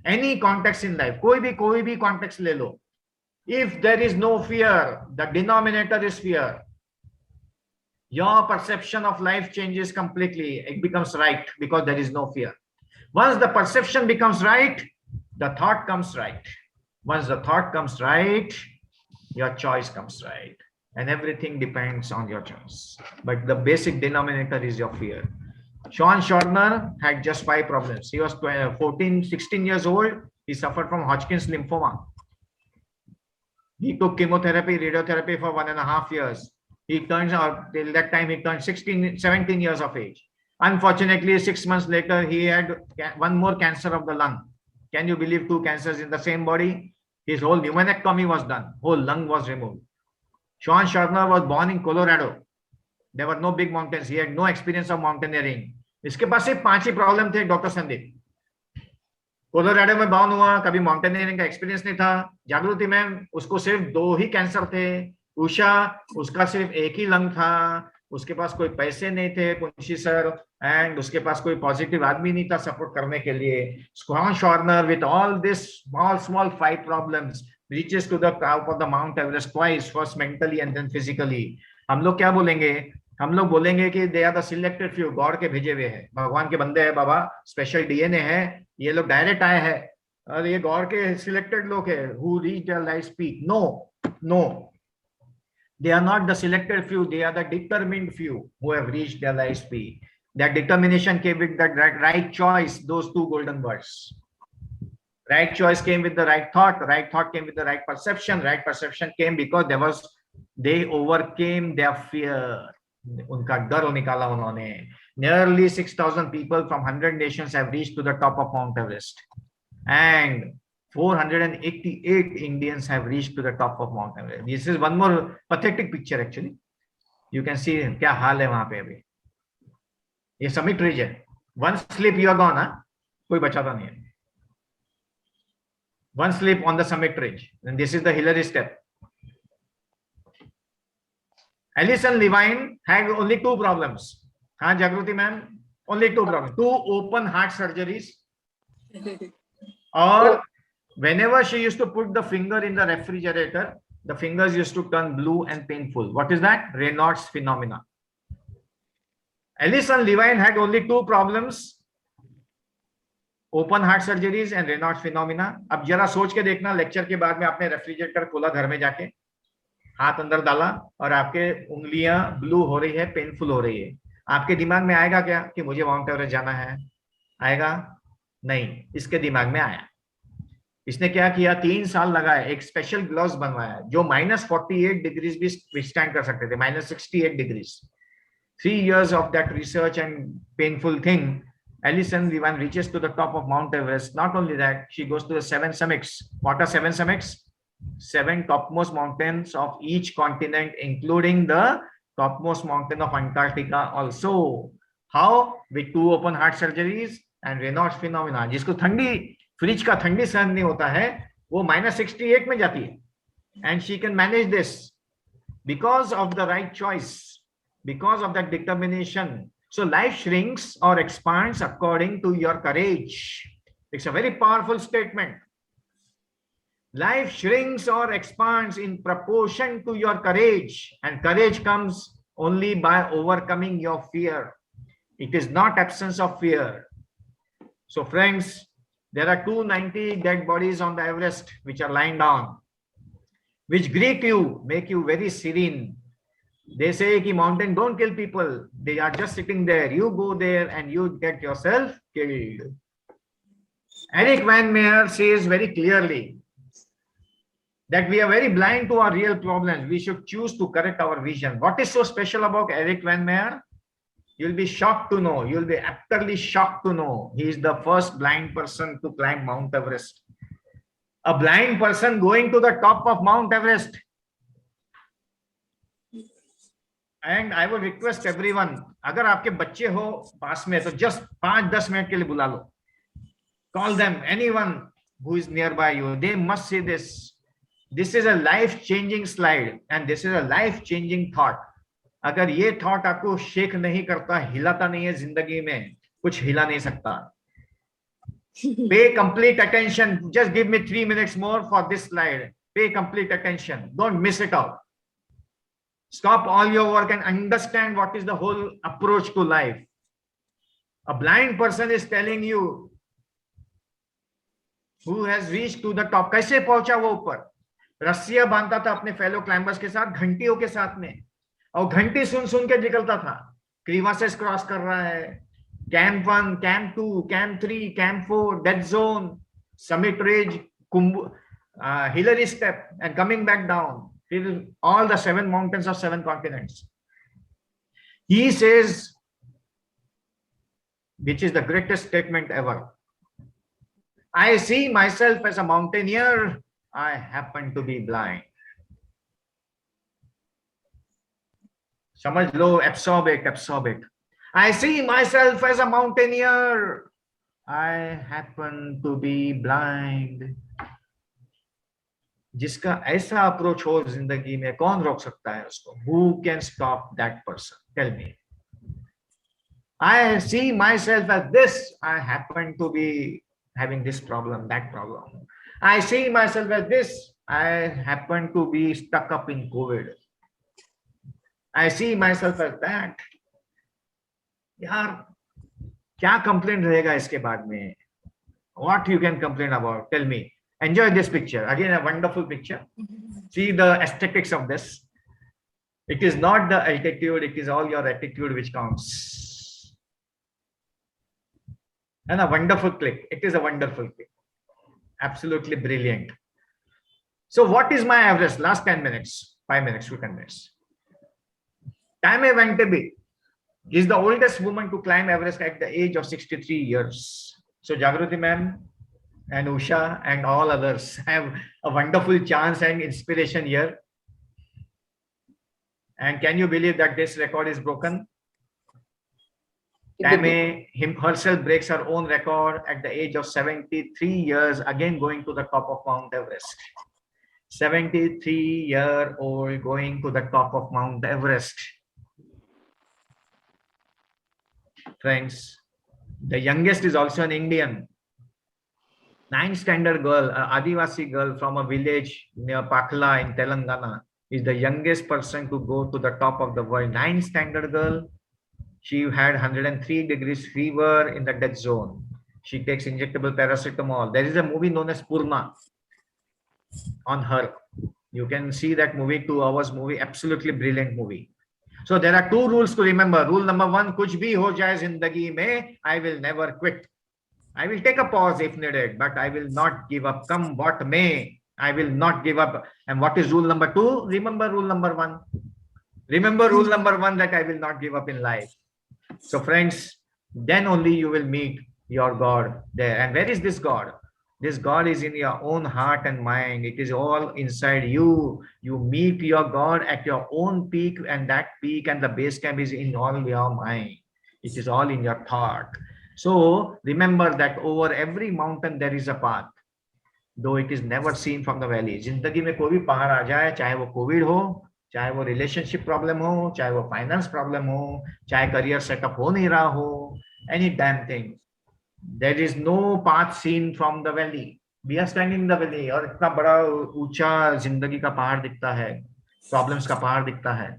Any context in life, koi bhi context le lo. If there is no fear, the denominator is fear. Your perception of life changes completely. It becomes right because there is no fear. Once the perception becomes right, the thought comes right. Once the thought comes right, your choice comes right. And everything depends on your choice. But the basic denominator is your fear. Sean Shorner had just 5 problems. He was 16 years old. He suffered from Hodgkin's lymphoma. He took chemotherapy, radiotherapy for 1.5 years. He turns out, till that time, he turned 17 years of age. Unfortunately, 6 months later, he had 1 more cancer of the lung. Can you believe 2 cancers in the same body? His whole pneumonectomy was done. Whole lung was removed. Sean Shorner was born in Colorado. There were no big mountains. He had no experience of mountaineering. इसके पास सिर्फ 5 ही problem थे. Doctor Sandeep Colorado में बाउन हुआ, कभी mountaineering का experience नहीं था. जागृति मैम, उसको सिर्फ 2 ही कैंसर थे. उषा, उसका सिर्फ 1 ही लंग था. उसके पास कोई पैसे नहीं थे, पुंशी सर, एंड उसके पास कोई पॉजिटिव आदमी नहीं था सपोर्ट करने के लिए. Sean Shorner with all this small 5 problems reaches to the top of the Mount Everest twice, first mentally and then physically. हम लोग क्या बोलेंगे? हम लोग बोलेंगे कि they are the selected few, God के भेजे हुए हैं, भगवान के बंदे हैं बाबा, स्पेशल डीएनए है, ये लोग डायरेक्ट आए हैं और ये गॉड के सिलेक्टेड लोग हैं who reach their life peak. No, they are not the selected few, they are the determined few who have reached their life peak. That determination came with the right choice, those 2 golden words. Right choice came with the right thought came with the right perception came because they overcame their fear. उनका डर निकाला उन्होंने. Nearly 6,000 people from 100 nations have reached to the top of Mount Everest, and 488 Indians have reached to the top of Mount Everest. This is one more pathetic picture actually. You can see क्या हाल है वहां पे अभी. ये summit ridge है. One slip you are gone, हाँ? कोई बचाता नहीं है. One slip on the summit ridge, and this is the Hillary step. Alison Levine had only 2 problems. हाँ जागृति ma'am, only 2 problems. 2 open heart surgeries. Or whenever she used to put the finger in the refrigerator, the fingers used to turn blue and painful. What is that? Raynaud's phenomena. Alison Levine had only 2 problems: open heart surgeries and Raynaud's phenomena. अब जरा सोच के देखना, lecture के बाद में आपने refrigerator खोला घर में जाके, हाथ अंदर डाला और आपके उंगलियां ब्लू हो रही है, पेनफुल हो रही है. आपके दिमाग में आएगा क्या कि मुझे माउंट एवरेस्ट जाना है? आएगा नहीं, इसके दिमाग में आया। इसने क्या किया, 3 साल लगाए, एक स्पेशल ग्लव्स बनवाया जो -48 डिग्रीज भी विथस्टैंड कर सकते थे, -68 degrees. 3 years of that research and painful thing, Alison Levan reaches to the top of Mount Everest. Not only that, she goes to the 7 summits. What are 7 summits? 7 topmost mountains of each continent, including the topmost mountain of Antarctica also. How? With 2 open heart surgeries and Raynaud's phenomena. जिसको fridge का ठंडी सहन नहीं होता है, वो -68 में जाती है. And she can manage this because of the right choice, because of that determination. So life shrinks or expands according to your courage. It's a very powerful statement. Life shrinks or expands in proportion to your courage, and courage comes only by overcoming your fear. It is not absence of fear. So friends, there are 290 dead bodies on the Everest which are lying down, which greet you, make you very serene. They say कि mountain don't kill people, they are just sitting there. You go there and you get yourself killed. Eric Van Meyer says very clearly that we are very blind to our real problems. We should choose to correct our vision. What is so special about Eric Van Meyer? You'll be shocked to know, you'll be utterly shocked to know, he is the first blind person to climb Mount Everest. A blind person going to the top of Mount Everest. And I would request everyone, अगर आपके बच्चे हो पास में तो just 5-10 minute के लिए बुला लो. Call them, anyone who is nearby you. They must see this. This is a life-changing slide and this is a life-changing thought. अगर ये थॉट आपको शेक नहीं करता, हिलाता नहीं है जिंदगी में, कुछ हिला नहीं सकता. Pay complete attention. Just give me 3 minutes more for this slide. Pay complete attention. Don't miss it out. Stop all your work and understand what is the whole approach to life. A blind person is telling you who has reached to the top. कैसे पहुंचा वो ऊपर? रस्सियां बांधता था अपने fellow climbers के साथ, घंटियों के साथ में, और घंटी सुन सुन के निकलता था. क्रीवासेस क्रॉस कर रहा है, camp 1, camp 2, camp 3, camp 4, dead zone, summit range, Hillary step, and coming back down. All the 7 mountains of 7 continents. He says, which is the greatest statement ever, I see myself as a mountaineer, I happen to be blind. समझ लो, absorb it, absorb it. I see myself as a mountaineer, I happen to be blind. जिसका ऐसा approach हो जिंदगी में, कौन रोक सकता है उसको? Who can stop that person? Tell me. I see myself as this, I happen to be having this problem, that problem. I see myself as this, I happen to be stuck up in COVID. I see myself as that. यार क्या complaint रहेगा इसके बाद में? What you can complain about? Tell me. Enjoy this picture. Again, a wonderful picture. See the aesthetics of this. It is not the altitude, it is all your attitude which counts. And a wonderful click. It is a wonderful click. Absolutely brilliant. So what is my Everest? Last 10 minutes, 5 minutes, 10 minutes. Tammy Ventebe is the oldest woman to climb Everest at the age of 63 years. So Jagruti ma'am and Usha and all others have a wonderful chance and inspiration here. And can you believe that this record is broken? Tammy herself breaks her own record at the age of 73 years, again going to the top of Mount Everest. 73-year-old going to the top of Mount Everest. Friends, the youngest is also an Indian. 9th standard girl, an Adivasi girl from a village near Pakla in Telangana, is the youngest person to go to the top of the world. 9th standard girl. She had 103 degrees fever in the death zone. She takes injectable paracetamol. There is a movie known as Purna on her. You can see that movie, 2 hours movie, absolutely brilliant movie. So there are two rules to remember. Rule number 1, कुछ भी हो जाए जिंदगी में, I will never quit. I will take a pause if needed, but I will not give up. Come what may, I will not give up. And what is rule number 2? Remember rule number 1. Remember rule number 1, that I will not give up in life. So friends, then only you will meet your God there. And where is this God? This God is in your own heart and mind. It is all inside you. You meet your God at your own peak, and that peak and the base camp is in all your mind. It is all in your thought. So remember that over every mountain there is a path, though it is never seen from the valley. जिंदगी में कोई भी पहाड़ आ जाए, चाहे वो Covid हो, चाहे वो रिलेशनशिप प्रॉब्लम हो, चाहे वो फाइनेंस प्रॉब्लम हो, चाहे करियर सेटअप हो नहीं रहा हो, any damn thing, there is no path seen from the valley. We are standing in the valley, और इतना बड़ा ऊंचा जिंदगी का पहाड़ दिखता है, प्रॉब्लम्स का पहाड़ दिखता है.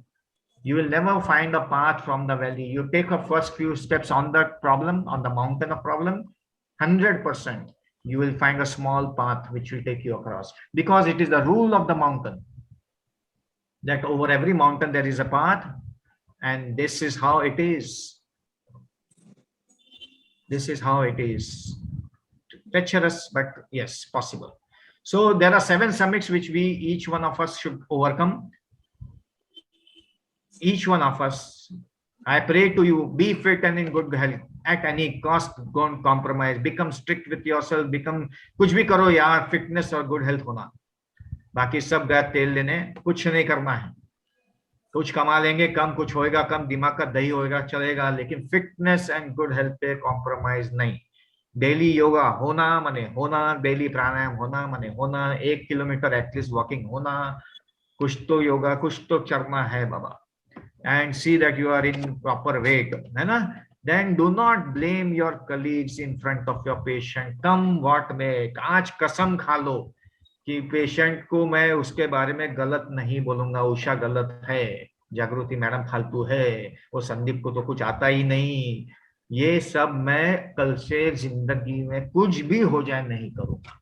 You will never find a path from the valley. You take a first few steps on that problem, on the mountain of problem, 100%. You will find a small path which will take you across, because it is the rule of the mountain that over every mountain there is a path, and this is how it is. This is how it is. Treacherous, but yes, possible. So there are 7 summits which each one of us should overcome. Each one of us, I pray to you, be fit and in good health at any cost. Don't compromise. Become strict with yourself. Become कुछ भी करो यार, fitness और good health होना. बाकी सब गैर तेल लेने, कुछ नहीं करना है. कुछ कमा लेंगे कम, कुछ होएगा कम, दिमाग का दही होएगा चलेगा, लेकिन फिटनेस एंड गुड हेल्थ पे कॉम्प्रोमाइज नहीं. डेली योगा होना माने होना, डेली प्राणायाम होना माने होना, 1 किलोमीटर एटलीस्ट वॉकिंग होना, कुछ तो योगा, कुछ तो करना है बाबा. And see that you are in proper weight, है ना? Then do not blame your colleagues in front of your patient. Come what may. आज कसम खा लो कि पेशेंट को मैं उसके बारे में गलत नहीं बोलूंगा. उषा गलत है, जागृति मैडम फालतू है, वो संदीप को तो कुछ आता ही नहीं. ये सब मैं कल से जिंदगी में कुछ भी हो जाए नहीं करूंगा.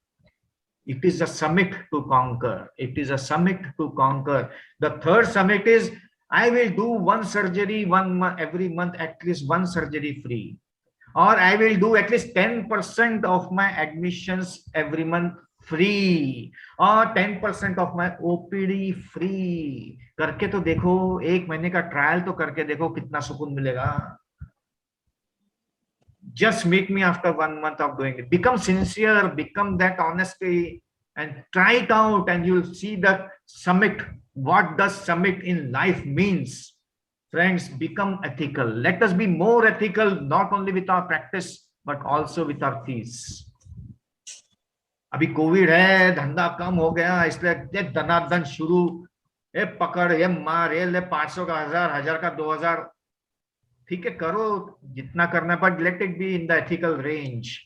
It is a summit to conquer. It is a summit to conquer. The third summit is, I will do one surgery every month, at least one surgery free, or I will do at least 10% of my admissions every month free, or 10% of my OPD free. करके तो देखो, 1 महीने का trial तो करके देखो कितना सुकून मिलेगा. Just meet me after 1 month of doing it. Become sincere, become that honesty, and try it out, and you'll see that summit. What does summit in life means? Friends, become ethical. Let us be more ethical, not only with our practice, but also with our fees. अभी Covid है, धंधा कम हो गया, इसलिए धनाधन शुरू, ये पकड़, ये मार, ये ले 500 का 1000, 1000 का 2000. ठीक है, करो जितना करना, but let it be in the ethical range.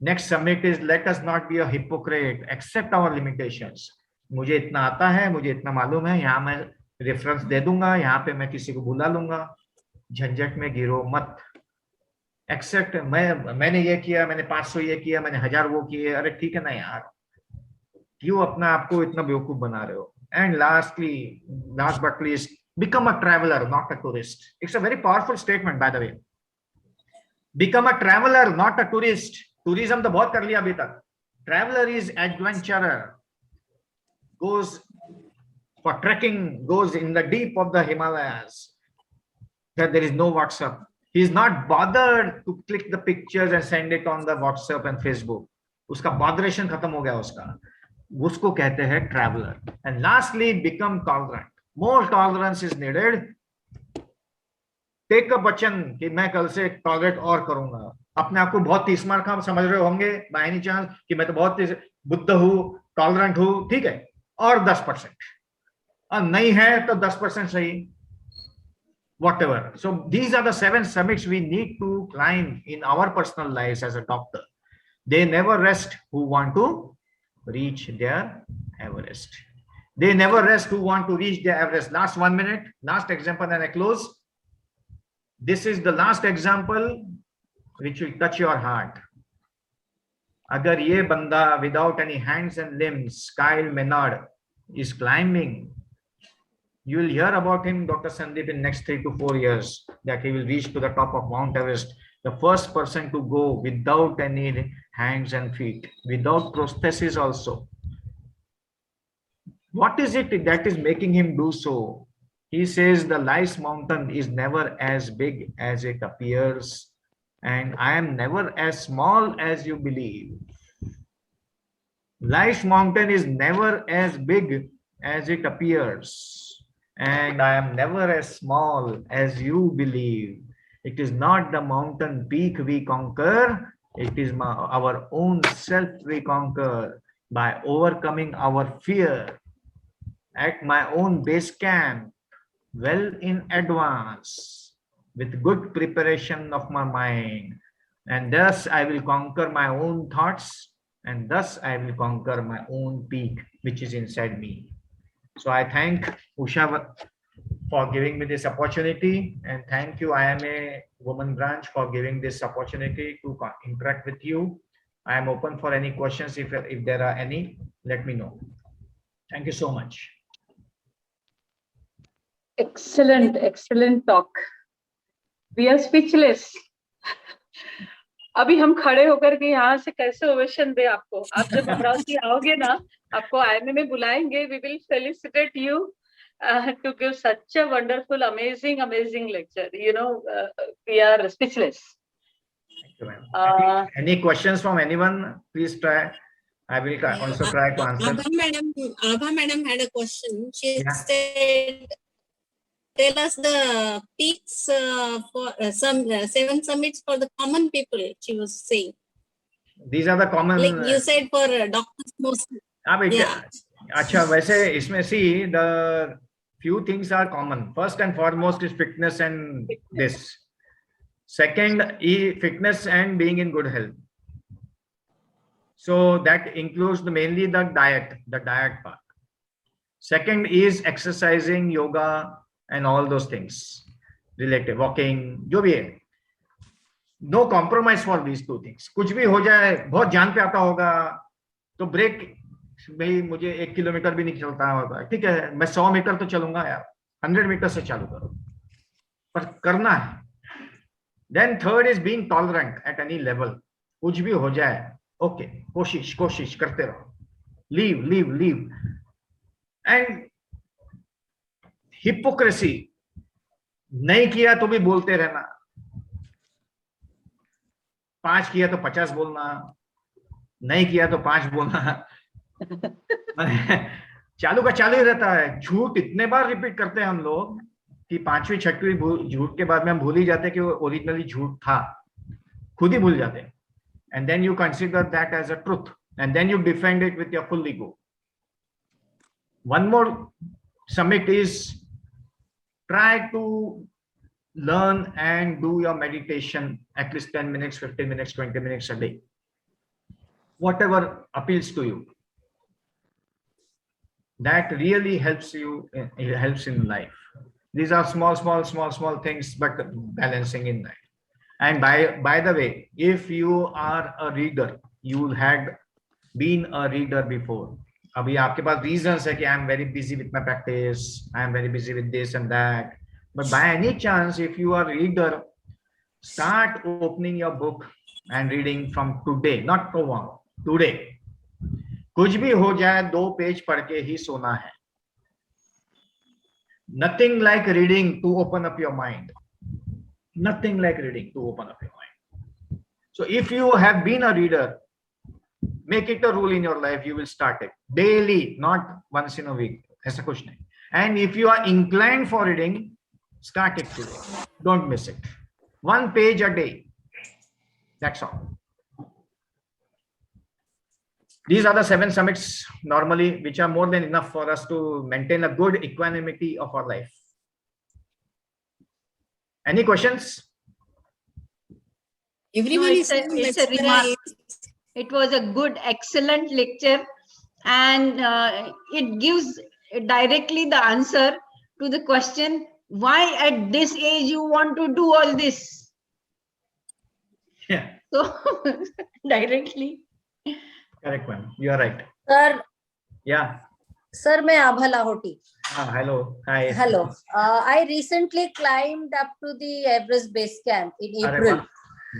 Next summit is, let us not be a hypocrite. Accept our limitations. मुझे इतना आता है, मुझे इतना मालूम है, यहाँ मैं रेफरेंस दे दूंगा, यहाँ पे मैं किसी को बुला लूंगा. झंझट में गिरो मत. एक्सेप्ट, मैंने ये किया, मैंने 500 ये किया, मैंने 1000 वो किए. अरे ठीक है ना यार, क्यों अपना आपको इतना बेवकूफ बना रहे हो? And lastly, last but least, become a traveler, not a tourist. It's a very powerful statement, by the way. Become a traveler, not a tourist. Tourism तो बहुत कर लिया अभी तक. Traveler is adventurer. Goes for trekking, goes in the deep of the Himalayas. That there is no WhatsApp. He is not bothered to click the pictures and send it on the WhatsApp and Facebook. उसका botheration खत्म हो गया उसका. उसको कहते हैं traveler. And lastly, become tolerant. More tolerance is needed. Take a वचन कि मैं कल से tolerate और करूंगा. अपने आप को बहुत ही स्मार्ट समझ रहे होंगे by any chance कि मैं तो बहुत ही बुद्ध हूँ, tolerant हूँ, ठीक है, और 10%. और नहीं है तो 10% सही. Whatever. So these are the 7 summits we need to climb in our personal lives as a doctor. They never rest who want to reach their Everest. They never rest who want to reach their Everest. Last 1 minute, last example, and I close. This is the last example which will touch your heart. अगर ये बंदा without any hands and limbs, Kyle Menard, is climbing You will hear about him, Dr. Sandeep, in next 3 to 4 years, that he will reach to the top of Mount Everest, the first person to go without any hands and feet, without prosthesis also. What is it that is making him do so? He says the life's mountain is never as big as it appears, and I am never as small as you believe. Life's mountain is never as big as it appears, and I am never as small as you believe. It is not the mountain peak we conquer, it is our own self we conquer by overcoming our fear at my own base camp, well in advance, with good preparation of my mind. And thus I will conquer my own thoughts, and thus I will conquer my own peak, which is inside me. So I thank Usha for giving me this opportunity, and thank you IMA Women Branch for giving this opportunity to interact with you. I am open for any questions. If there are any, let me know. Thank you so much. Excellent talk. We are speechless. अभी हम खड़े होकर के यहाँ से कैसे ovation दे आपको. आप जब अमरावती आओगे ना, आपको आईएमए में बुलाएंगे. We will felicitate you to give such a wonderful, amazing lecture. You know, we are speechless. Thank you, ma'am. Any questions from anyone? Please try. I will also try to answer. Abha madam had a question. She said, tell us the peaks for some 7 summits for the common people, she was saying. These are the common. Like you said for doctors mostly. Yeah. अच्छा, वैसे इसमें see the few things are common. First and foremost is fitness and this. Second is fitness and being in good health. So that includes mainly the diet part. Second is exercising, yoga, and all those things related, walking, जो भी है. No compromise for these 2 things. कुछ भी हो जाए, बहुत जान पे आता होगा, तो ब्रेक भाई मुझे 1 किलोमीटर भी नहीं चलता होगा, ठीक है, मैं 100 मीटर तो चलूंगा यार, 100 मीटर से चालू करो, पर करना है. Then third is being tolerant at any level. कुछ भी हो जाए, okay, कोशिश करते रहो. Leave. And hypocrisy, नहीं किया तो भी बोलते रहना, 5 किया तो 50 बोलना, नहीं किया तो 5 बोलना. चालू का चालू ही रहता है. झूठ इतने बार रिपीट करते हैं हम लोग कि 5वीं 6वीं झूठ के बाद में हम भूल ही जाते हैं कि वो ओरिजिनली झूठ था, खुद ही भूल जाते हैं. And then you consider that as a truth, and then you defend it with your full ego. One more summit is try to learn and do your meditation at least 10 minutes, 15 minutes, 20 minutes a day. Whatever appeals to you. That really helps you, it helps in life. These are small things, but balancing in life. And by the way, if you are a reader, you had been a reader before. अभी आपके पास reasons है कि I am very busy with my practice, I am very busy with this and that. But by any chance, if you are a reader, start opening your book and reading from today, not tomorrow, today. कुछ भी हो जाए 2 page पढ़ के ही सोना है. Nothing like reading to open up your mind. Nothing like reading to open up your mind. So if you have been a reader, make it a rule in your life. You will start it daily, not once in a week. ऐसा कुछ नहीं. And if you are inclined for reading, start it today. Don't miss it. 1 page a day. That's all. These are the 7 summits normally, which are more than enough for us to maintain a good equanimity of our life. Any questions? Everyone No, is saying it's a remark. It was a good, excellent lecture, and it gives directly the answer to the question, why at this age you want to do all this? Yeah. So directly. Correct, ma'am. You are right. Sir Yeah. Sir मैं आभा Lahoti. Hello. Hi. Hello. I recently climbed up to the Everest base camp in अरे April. वाह,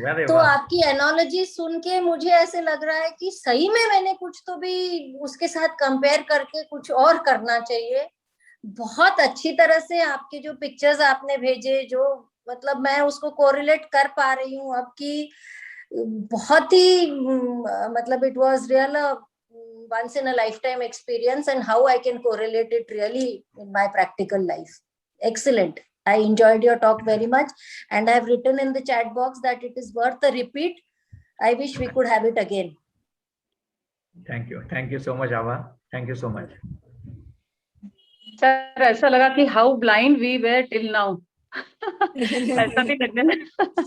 very तो वाह. आपकी analogy सुन के मुझे ऐसे लग रहा है कि सही में मैंने कुछ तो भी उसके साथ कंपेयर करके कुछ और करना चाहिए. बहुत अच्छी तरह से आपके जो पिक्चर्स आपने भेजे, जो मतलब मैं उसको कोरिलेट कर पा रही हूँ अब की. बहुत ही मतलब it was real once in a lifetime experience, and how I can correlate it really in my practical life. Excellent. I enjoyed your talk very much, and I have written in the chat box that it is worth a repeat. I wish we could have it again. Thank you. Thank you so much, Ava. Thank you so much. Sir ऐसा लगा कि how blind we were till now. ऐसा भी लगने लगा.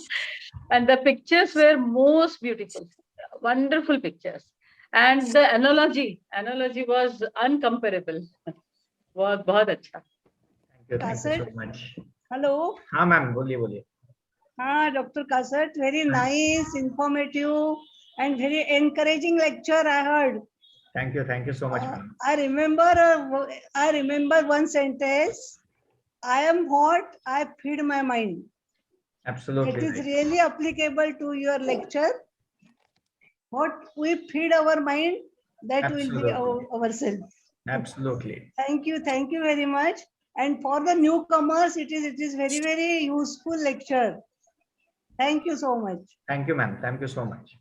And the pictures were most beautiful, wonderful pictures. And the analogy was uncomparable. बहुत अच्छा. Thank you so Kasat. much. Hello. हाँ मैम, बोलिए. Dr. Kasat, very nice, informative, and very encouraging lecture I heard. Thank you so much, ma'am. I remember one sentence. I am what I feed my mind. Absolutely. It is right. really applicable to your lecture. What we feed our mind, that will be ourselves. Absolutely. Thank you very much. And for the newcomers, it is very, very useful lecture. Thank you so much. Thank you, ma'am. Thank you so much.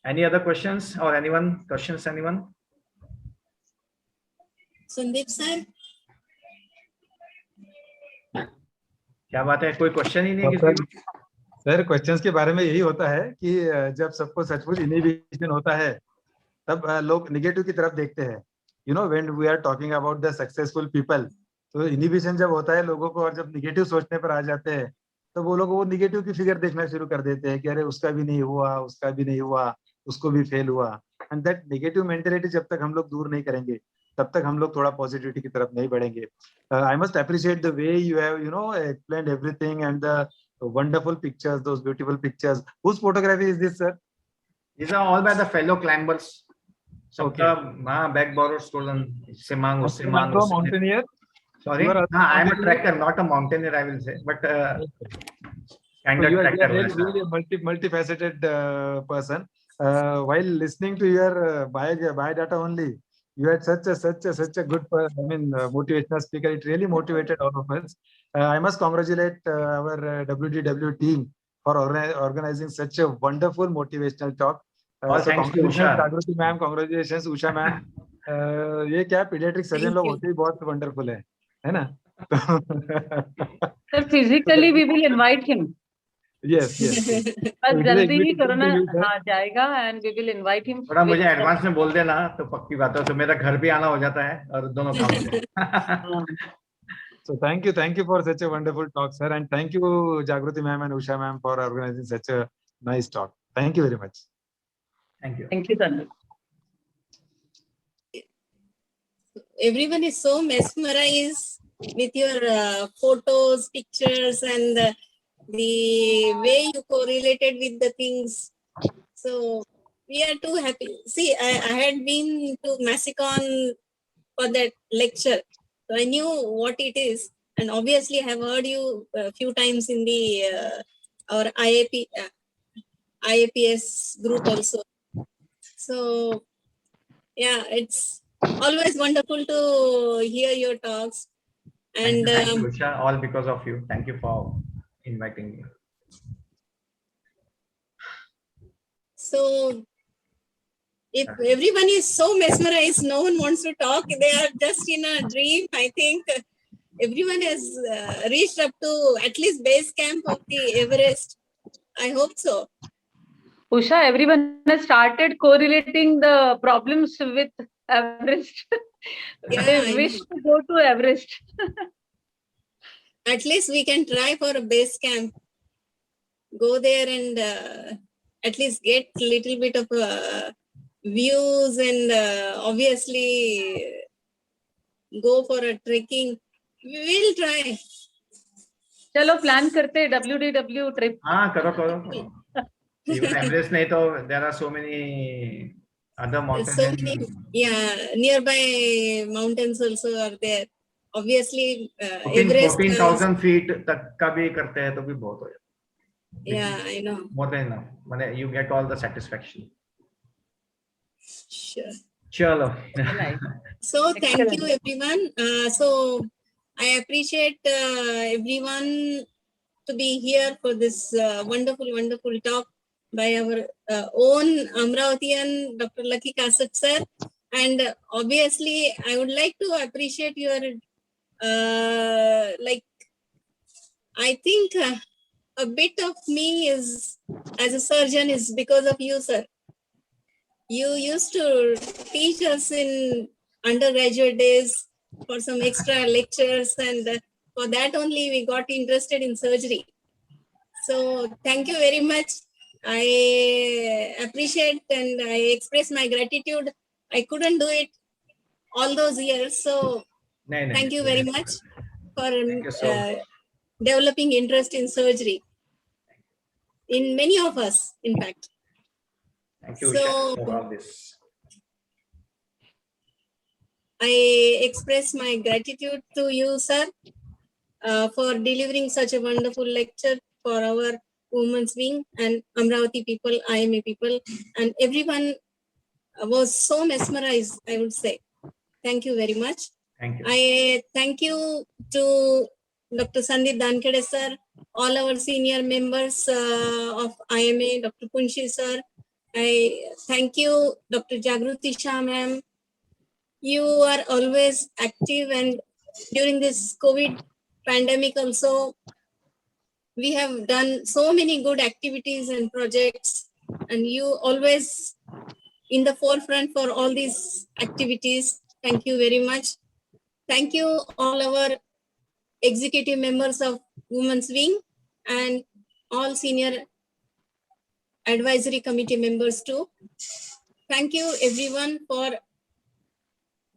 Any other questions or anyone? Questions, anyone? Sandeep sir. क्या बात है, कोई question ही नहीं किसी को? Sir questions के बारे में यही होता है कि जब सबको सचमुच इनहिबिशन होता है तब लोग निगेटिव की तरफ देखते हैं. You know when we are talking about the successful people, तो इनहिबिशन जब होता है लोगों को, और जब निगेटिव सोचने पर आ जाते हैं तो वो लोग वो निगेटिव की फिगर देखना शुरू कर देते हैं कि अरे उसका भी नहीं हुआ, उसका भी नहीं हुआ, उसको भी फेल हुआ. एंड दैट नेगेटिव मेंटेलिटी जब तक हम लोग दूर नहीं करेंगे तब तक हम लोग थोड़ा पॉजिटिविटी की तरफ नहीं बढ़ेंगे. I must appreciate the way you have explained everything and the wonderful pictures, those beautiful pictures. Whose photography is this, sir? These are all by the fellow climbers. Okay. Back borrowed stolen. Simang. Mountaineer. Sorry, I am a trekker, not a mountaineer, I will say, but standard you are trekker. really a multifaceted person. While listening to your biodata only, you had such a good, motivational speaker. It really motivated all of us. I must congratulate our WDW team for organizing such a wonderful motivational talk. All thanks to Usha. Jagruti ma'am, congratulations Usha ma'am. ये क्या pediatric surgeon लोग होते ही बहुत wonderful है ना? Sir, physically we will invite him. Yes. बस जल्दी ही corona जाएगा and we will invite him. थोड़ा मुझे एडवांस में बोल देना तो पक्की बात है, तो मेरा घर भी आना हो जाता है और दोनों काम हो जाए. So thank you for such a wonderful talk, sir, and thank you Jagruti ma'am and Usha ma'am for organizing such a nice talk. Thank you very much. Thank you. Thank you, Sandeep. Everyone is so mesmerized with your photos, pictures, and the way you correlated with the things. So we are too happy. See, I had been to Massicon for that lecture. So I knew what it is, and obviously I have heard you a few times in the our IAPS group also. So yeah, it's always wonderful to hear your talks. And thank you, Usha, all because of you. Thank you for inviting me. So if everyone is so mesmerized, no one wants to talk, they are just in a dream. I think everyone has reached up to at least base camp of the Everest. I hope so. Usha, everyone has started correlating the problems with Everest. They wish to go to Everest. At least we can try for a base camp. Go there and at least get a little bit of views, and obviously go for a trekking. We will try. चलो plan करते WDW trip. हाँ करो. Even Everest नहीं तो there are so many other mountains. So many, nearby mountains also are there. obviously, 14 Everest. 14,000 feet तक का भी करते हैं तो भी बहुत हो जाता है. Yeah, I know. More than enough. माने you get all the satisfaction. Sure. चलो. Very nice. So thank Excellent. you, everyone. So I appreciate everyone to be here for this wonderful, wonderful talk by our own Amravatian Dr. Lucky Kasat sir. And obviously, I would like to appreciate your, I think a bit of me is, as a surgeon, is because of you, sir. You used to teach us in undergraduate days for some extra lectures, and for that only we got interested in surgery. So thank you very much. I appreciate and I express my gratitude. I couldn't do it all those years, so नहीं, thank you very much for you so much. developing interest in surgery in many of us, in fact. Thank you, So- Usha, for all this. I express my gratitude to you, sir, for delivering such a wonderful lecture for our women's wing and Amravati people, IMA people, and everyone was so mesmerized, I would say. Thank you very much. Thank you. I thank you to Dr. Sandeep Dankede sir, all our senior members of IMA, Dr. Punshi sir. I thank you, Dr. Jagruti Shah ma'am. You are always active, and during this COVID pandemic also, we have done so many good activities and projects, and you always in the forefront for all these activities. Thank you very much. Thank you all our executive members of Women's Wing and all senior advisory committee members too. Thank you everyone for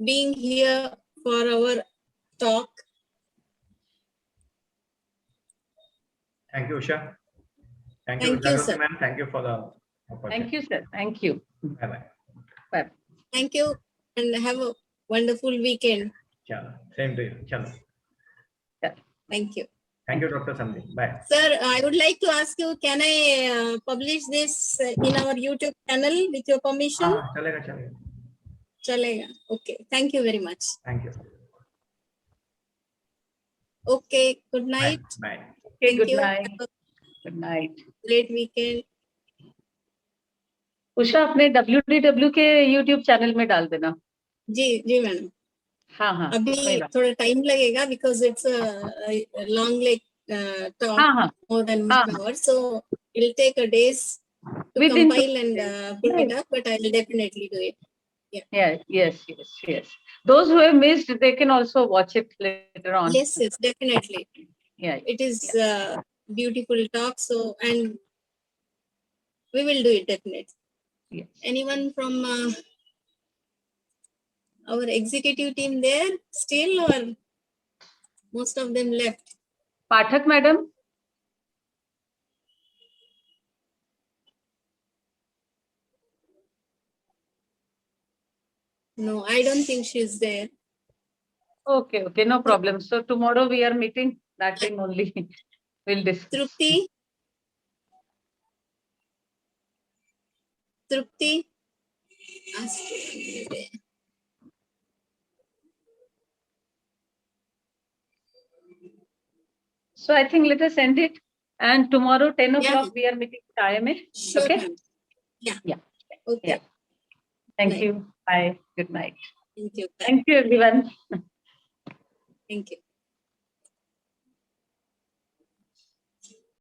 being here for our talk. Thank you, Usha. Thank Thank you, Jagruti sir. ma'am. Thank you for the opportunity. Thank you, sir. Thank you. Bye-bye. Thank you and have a wonderful weekend. Chalo. Same to you. Chalo. Thank you. Thank you, Dr. Sandeep. Bye. Sir, I would like to ask you, can I publish this in our YouTube channel with your permission? हाँ, चलेगा, चलेगा. Chalega. Okay. Thank you very much. Thank you. Okay. Good Bye. night. Bye. Okay, Thank good you. night. Have Good night. a great weekend. Usha अपने WDW के YouTube channel में डाल देना. जी madam. हाँ हाँ. अभी कोई बात. थोड़ा टाइम लगेगा because it's a long talk, हाँ हाँ. more than हाँ, 1 hour, so it'll take a days to Within compile 2 and days. put it up, but I will definitely do it. Yes. Those who have missed, they can also watch it later on. Yes, definitely. Yeah. It is beautiful talk, so and we will do it definitely. Yes. Anyone from our executive team there still, or most of them left? Pathak madam. No, I don't think she's there. Okay, no problem. So tomorrow we are meeting. That time only we'll discuss. Trupti. So I think let us end it. And tomorrow 10 Yeah. o'clock we are meeting with IMA. Sure. Okay. ma'am. Yeah. Okay. Yeah. Thank Right. you. Bye. Good night. Thank you. Thank you, everyone. Thank you.